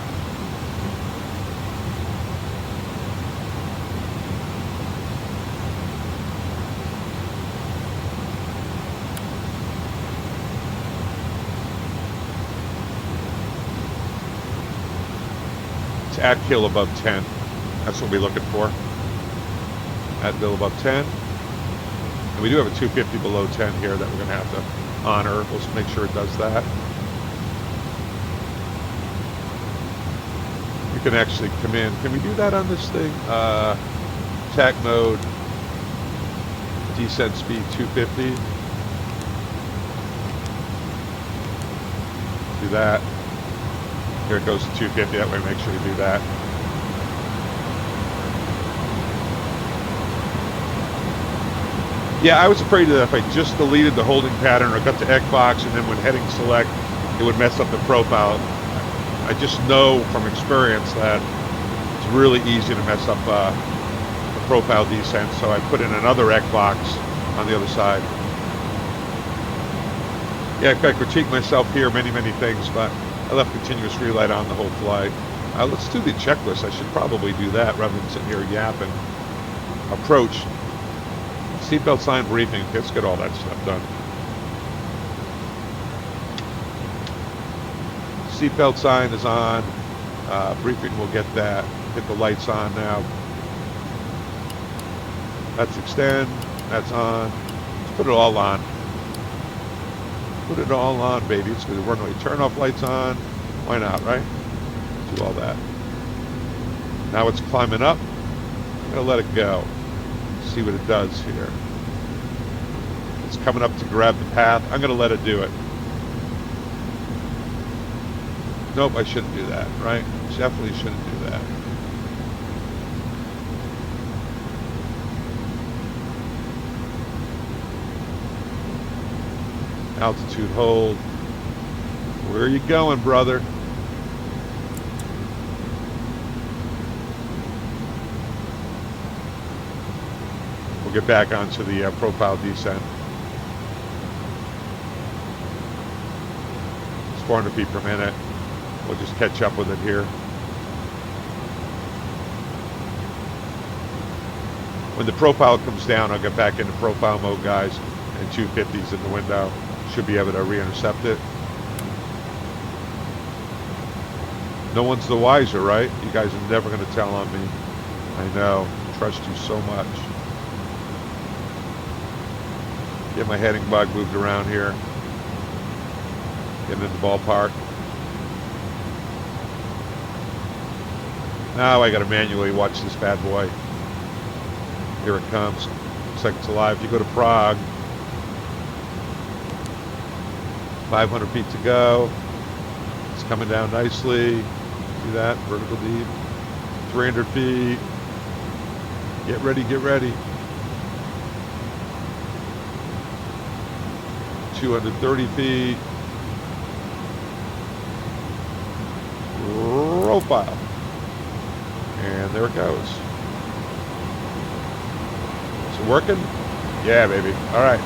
It's Atkill above 10. That's what we're looking for. Atkill above 10. And we do have a 250 below 10 here that we're going to have to honor. Let's make sure it does that. You can actually come in. Can we do that on this thing? Attack mode, descent speed 250. Do that. Here it goes to 250. That way, make sure you do that. Yeah, I was afraid that if I just deleted the holding pattern or got to Equvox and then when heading select, it would mess up the profile. I just know from experience that it's really easy to mess up the profile descent, so I put in another egg box on the other side. Yeah, I critique myself here, many things, but I left continuous relight on the whole flight. Let's do the checklist. I should probably do that rather than sitting here yapping. Approach. Seatbelt sign briefing. Let's get all that stuff done. Seatbelt sign is on. Briefing, we'll get that. Get the lights on now. That's extend. That's on. Let's put it all on. Put it all on, baby. It's the runway turn off lights on. Why not, right? Do all that. Now it's climbing up. I'm gonna let it go. See what it does here. It's coming up to grab the path. I'm gonna let it do it. Nope, I shouldn't do that, right? Definitely shouldn't do that. Altitude hold. Where are you going, brother? We'll get back onto the profile descent. It's 400 feet per minute. We'll just catch up with it here. When the profile comes down, I'll get back into profile mode, guys, and 250s in the window. Should be able to re-intercept it. No one's the wiser, right? You guys are never going to tell on me. I know. Trust you so much. Get my heading bug moved around here. Getting in the ballpark. Now I got to manually watch this bad boy. Here it comes. Looks like it's alive. If you go to Prague, 500 feet to go. It's coming down nicely. See that? Vertical deep. 300 feet. Get ready, get ready. 230 feet. Profile. And there it goes. Is it working? Yeah, baby. All right.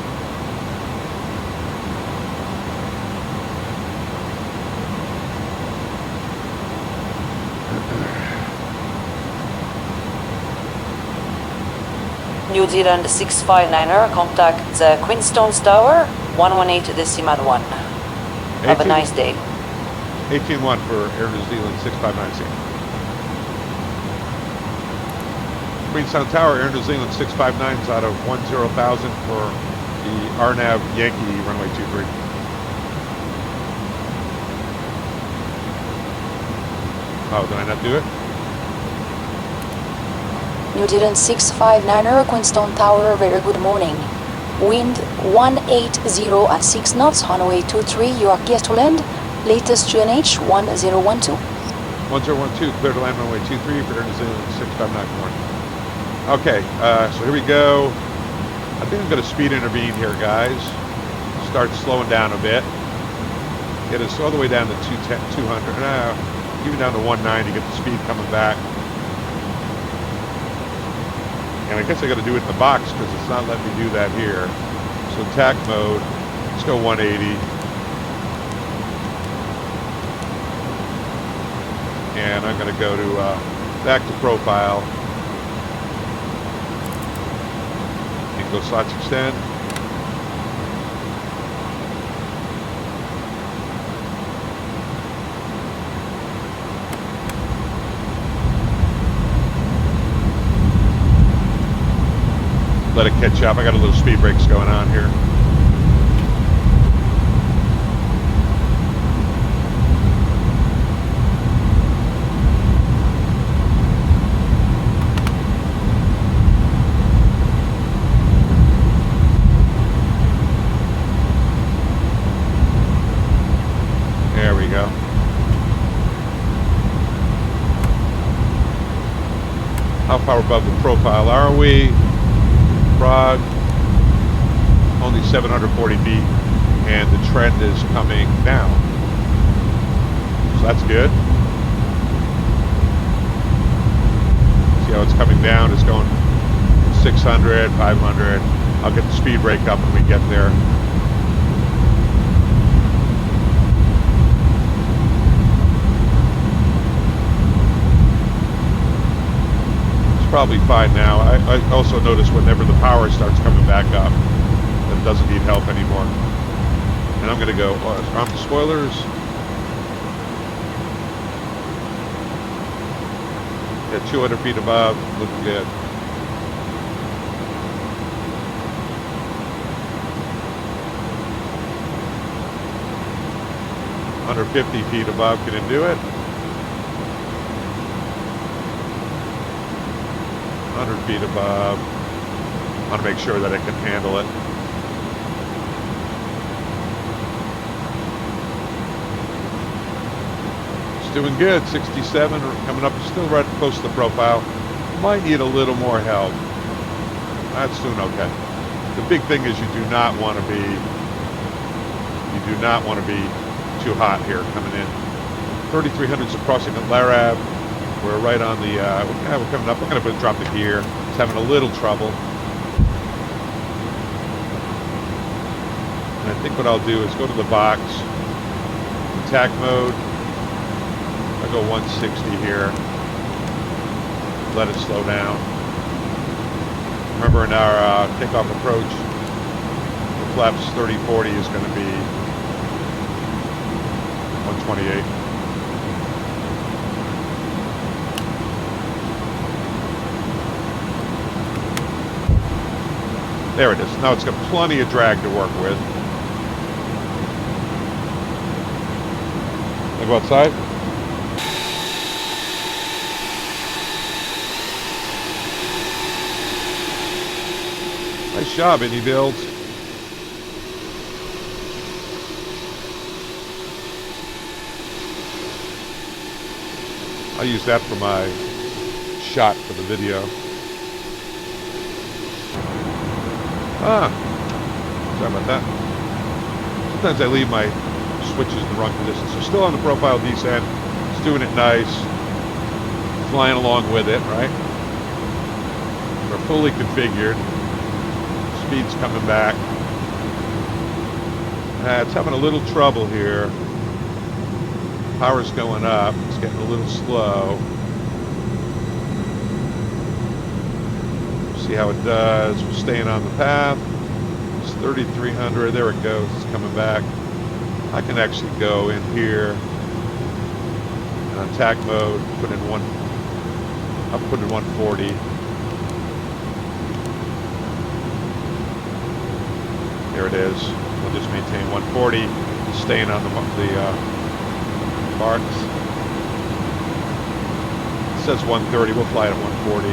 New Zealand 659er, contact Queenstown Tower, 118.1. Have a nice day. 18-1 for Air New Zealand 659C. Queenstown Tower, Air New Zealand 659's out of 10,000 for the RNAV Yankee runway 23. Oh, did I not do it? New Zealand 659er, Queenstown Tower, very good morning. Wind 180 at 6 knots, runway 23, you are clear to land. Latest QNH 1012. 1012, clear to land runway 23 for Air New Zealand 659. Good morning. Okay, so here we go. I think I'm going to speed intervene here, guys. Start slowing down a bit. Get us all the way down to 200. Even down to 190, get the speed coming back. And I guess I got to do it in the box because it's not letting me do that here. So TAC mode, let's go 180. And I'm going to go to back to profile. And go slots extend. Let it catch up. I got a little speed brakes going on here. There we go. How far above the profile are we? Prague, only 740 feet, and the trend is coming down. So that's good. See how it's coming down? It's going 600, 500. I'll get the speed brake up when we get there. It's probably fine now. I also notice whenever the power starts coming back up, that it doesn't need help anymore. And I'm going to go arm the spoilers. At 200 feet above, looking good. Under 50 feet above, can it do it? 100 feet above. I want to make sure that it can handle it. Doing good, 67, coming up, still right close to the profile. Might need a little more help. That's doing okay. The big thing is you do not want to be too hot here coming in. 3300s crossing at Larab. We're right on the, we're coming up. We're going to drop the gear. It's having a little trouble. And I think what I'll do is go to the box, attack mode. I'll go 160 here. Let it slow down. Remember in our takeoff approach, the flaps 3040 is going to be 128. There it is. Now it's got plenty of drag to work with. I'll go outside. Nice job, iNiBuilds. I'll use that for my shot for the video. Sorry about that. Sometimes I leave my switches in the wrong position. So still on the profile descent. It's doing it nice. Flying along with it, right? We're fully configured. Speed's coming back. It's having a little trouble here. Power's going up. It's getting a little slow. See how it does. We're staying on the path. It's 3300. There it goes. It's coming back. I can actually go in here and on attack mode, put in 140. There it is. We'll just maintain 140, staying on the marks. It says 130. We'll fly it at 140.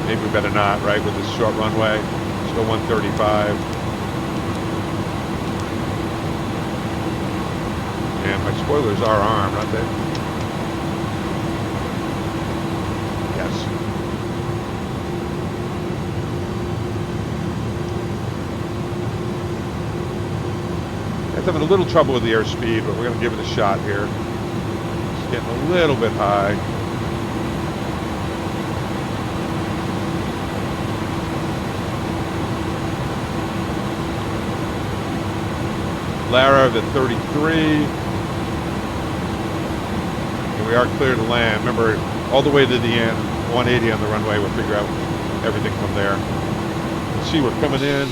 Maybe we better not, right, with this short runway. Let's go 135. And my spoilers are armed, aren't they? Yes. It's having a little trouble with the airspeed, but we're going to give it a shot here. It's getting a little bit high. Lara at 33. And we are clear to land. Remember, all the way to the end, 180 on the runway. We'll figure out everything from there. Let's see, we're coming in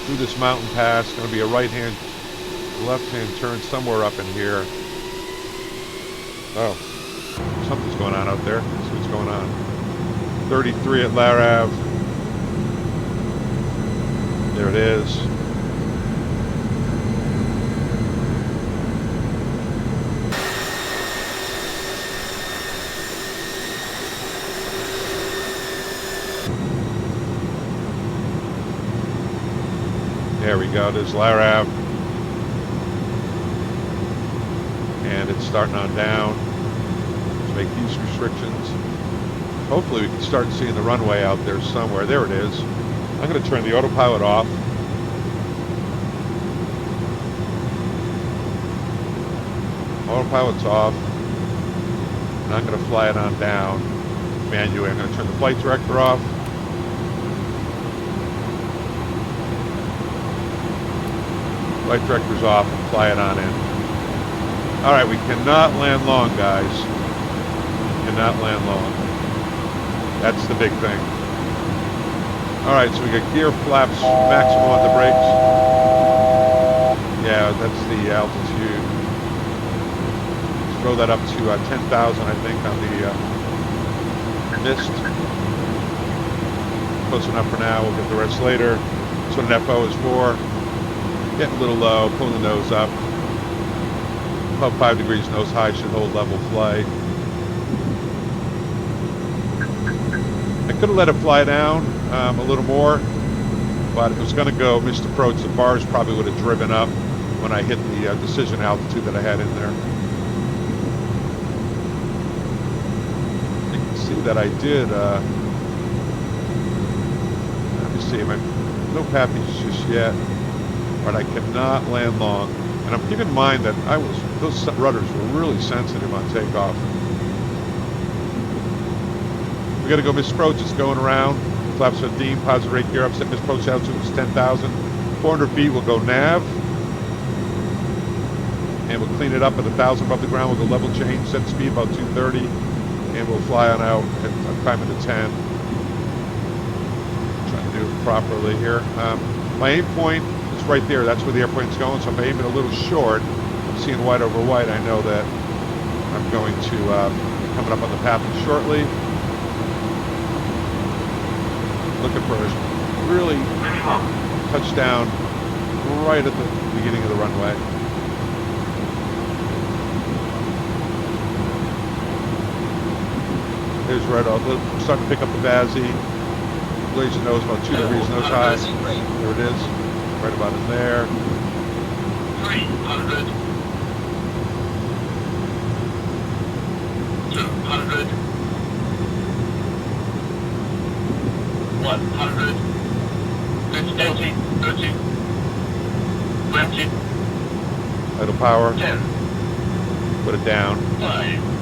through this mountain pass. Going to be a right-hand, left-hand turn somewhere up in here. Oh, something's going on out there. Let's see what's going on. 33 at Larav. There it is. There we go, there's Larav. And it's starting on down. Let's make these restrictions. Hopefully we can start seeing the runway out there somewhere. There it is. I'm going to turn the autopilot off. Autopilot's off. And I'm going to fly it on down manually. I'm going to turn the flight director off. Flight director's off and fly it on in. All right, we cannot land long, guys. Cannot land long. That's the big thing. All right, so we got gear flaps maximum on the brakes. Yeah, that's the altitude. Let's throw that up to 10,000, I think, on the mist. Close enough for now. We'll get the rest later. That's what an FO is for. Getting a little low, pulling the nose up. About 5 degrees nose high, should hold level flight. I could have let it fly down a little more, but it was going to go missed approach. The bars probably would have driven up when I hit the decision altitude that I had in there. You can see that I did. Let me see. No passengers just yet, but I cannot land long. And I'm keeping in mind that those rudders were really sensitive on takeoff. We got to go misapproach. It's going around. Flaps 15, positive rate gear up. Set misapproach altitude was 10,000. 400 feet. We'll go nav, and we'll clean it up at 1,000 above the ground. We'll go level change. Set speed about 230, and we'll fly on out at climbing to 10. Trying to do it properly here. My aim point is right there. That's where the airplane's going. So I'm aiming a little short. I'm seeing white over white. I know that I'm going to be coming up on the path shortly. Looking for a really touchdown right at the beginning of the runway. There's right off. I'm starting to pick up the Bazzi. Raise the nose about 2 degrees nose high. There it is. Right about in there. 300. 200. 100. 30. 30. 20. Idle power. 10. Put it down. 5.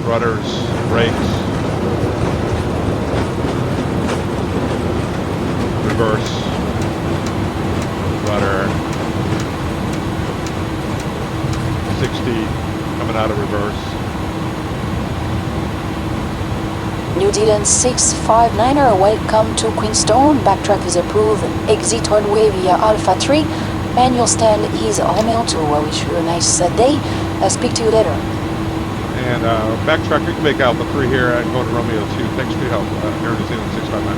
Rudders, brakes. Reverse. Rudder. 60. Coming out of reverse. New Zealand 659er, welcome to Queenstown. Backtrack is approved. Exit runway via Alpha 3. Manual stand is Romeo 2. I wish you a nice day. I'll speak to you later. And backtrack, we can make Alpha 3 here and go to Romeo 2. Thanks for your help, New Zealand 659.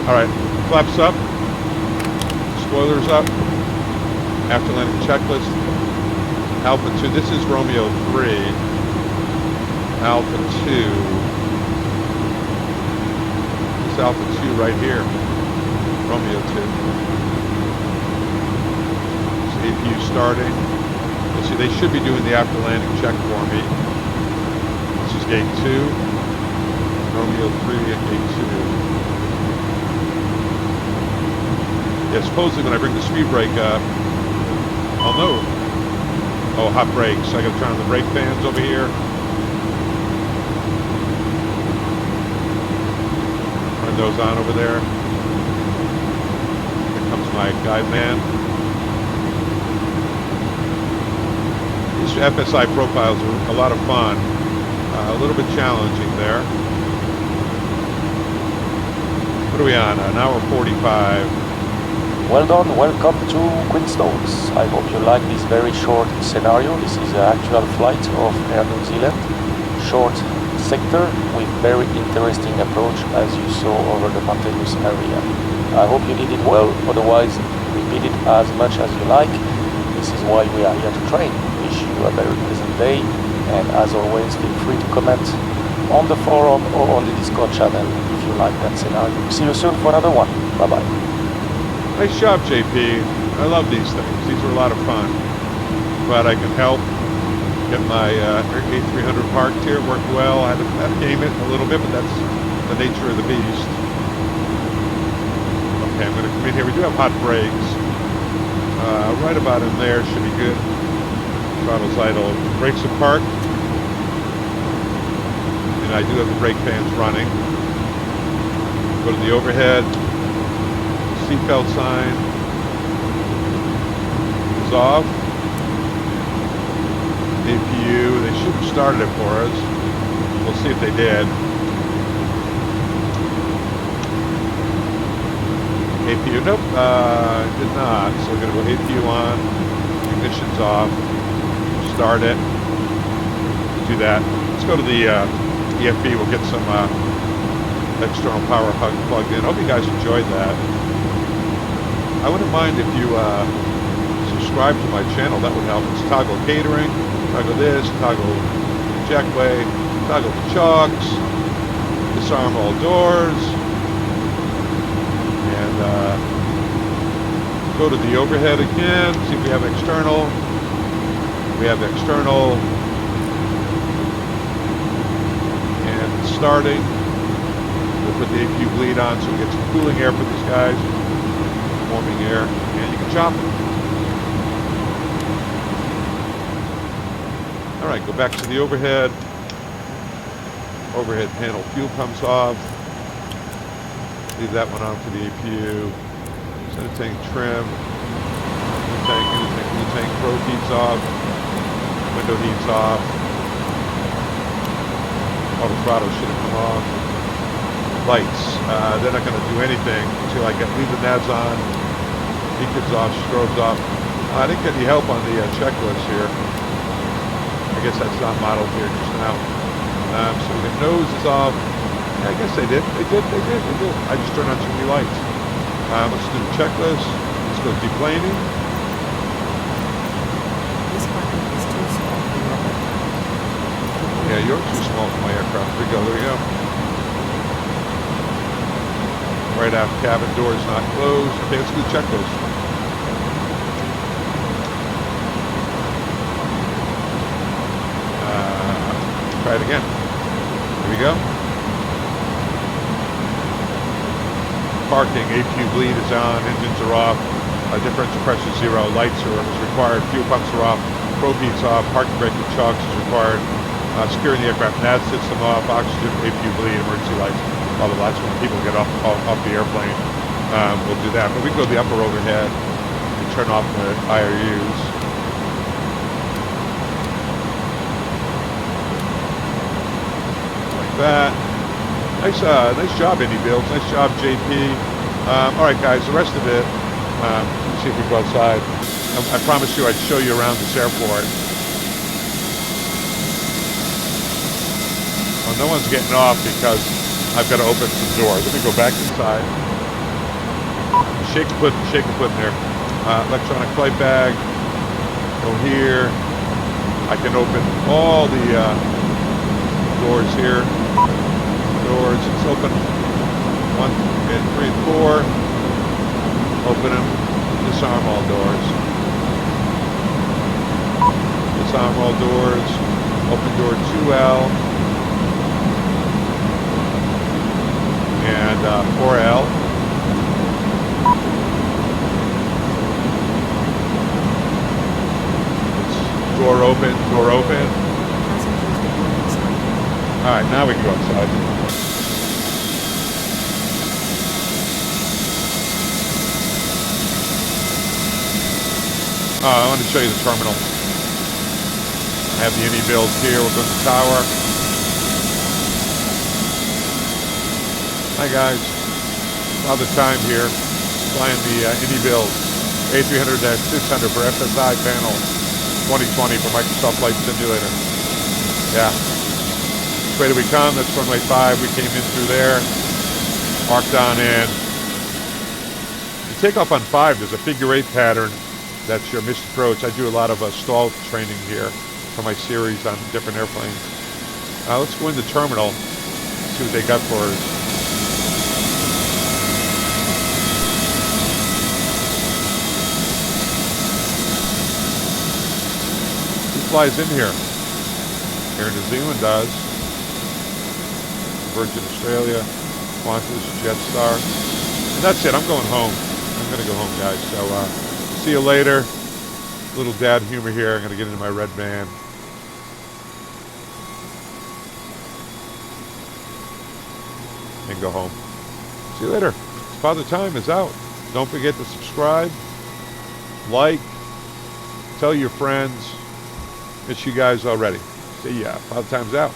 Alright, flaps up. Spoilers up. After landing checklist. Alpha 2, this is Romeo 3. Alpha 2. Alpha 2 right here, Romeo 2. So APU starting. Let's see, they should be doing the after landing check for me. This is gate 2, Romeo 3 and gate 2. Yeah, supposedly when I bring the speed brake up, I'll know. Oh, hot brakes. I gotta turn on the brake fans over here. Those on over there. Here comes my guide man. These FSI profiles are a lot of fun. A little bit challenging there. What are we on? An hour 45. Well done, welcome to Queenstown. I hope you like this very short scenario. This is the actual flight of Air New Zealand. Short sector with very interesting approach as you saw over the mountainous area. I hope you did it well, otherwise repeat it as much as you like. This is why we are here to train. Wish you a very pleasant day, and as always feel free to comment on the forum or on the Discord channel if you like that scenario. See you soon for another one. Bye bye. Nice job, JP. I love these things. These are a lot of fun. Glad I can help. Get my A300 parked here, worked well. I had to game it a little bit, but that's the nature of the beast. Okay, I'm going to come in here. We do have hot brakes. Right about in there should be good. Throttle's idle. Brakes are parked. And I do have the brake fans running. Go to the overhead. Seatbelt sign is off. APU, they should have started it for us. We'll see if they did. APU, nope, did not. So we're going to go APU on, ignition's off, start it, do that. Let's go to the EFB, we'll get some external power plugged in. Hope you guys enjoyed that. I wouldn't mind if you subscribe to my channel, that would help. It's toggle catering, toggle this, toggle jackway, toggle the chocks, disarm all doors, and go to the overhead again, see if we have external. We have external, and starting. We'll put the APU bleed on so we get some cooling air for these guys, warming air, and you can chop it. All right, go back to the overhead. Overhead panel fuel pumps off. Leave that one on for the APU. Center tank trim. New tank probe heats off. Window heats off. Auto throttle should have come off. Lights. They're not going to do anything until I leave the navs on. Beacons off. Strobes off. I didn't get any help on the checklist here. I guess that's not modeled here just now. So the nose is off. I guess they did. They did. I just turned on too many lights. Let's do the checklist. Let's go deplaning. This button is too small for your aircraft. Yeah, you're too small for my aircraft. There we go. There we go. Right aft cabin door is not closed. Okay, let's do the checklist. Try it again. Here we go. Parking, APU bleed is on, engines are off, differential pressure 0, lights are required, fuel pumps are off, probe heats off, parking brake and chocks is required, securing the aircraft nav system off, oxygen, APU bleed, emergency lights. Although that's when people get off the airplane. We'll do that. But we can go to the upper overhead and turn off the IRUs. That. Nice job, iNiBuilds. Nice job, JP. All right, guys. The rest of it. Let's see if we go outside. I promised you I'd show you around this airport. Well, no one's getting off because I've got to open some doors. Let me go back inside. Shake the foot in there. Electronic flight bag. Go here. I can open all the doors here. Doors, it's open 1, 2, 3, 4. Open them, disarm all doors. Disarm all doors, open door 2L and 4L. It's door open. All right, now we can go outside. I want to show you the terminal. I have the iNiBuilds here. We'll go to the tower. Hi guys. Another time here. Flying the iNiBuilds A300-600 for FSiPanel 2020 for Microsoft Flight Simulator. Yeah. Which way do we come? That's runway 5. We came in through there. Marked on in. The takeoff on 5, there's a figure 8 pattern. That's your missed approach. I do a lot of stall training here for my series on different airplanes. Let's go in the terminal, see what they got for us. Who flies in here? Air New Zealand does. Virgin Australia, Qantas, Jetstar. And that's it. I'm going home. I'm going to go home, guys. So, See you later. Little dad humor here. I'm going to get into my red van. And go home. See you later. Father Time is out. Don't forget to subscribe, like, tell your friends. Miss you guys already. See ya. Father Time's out.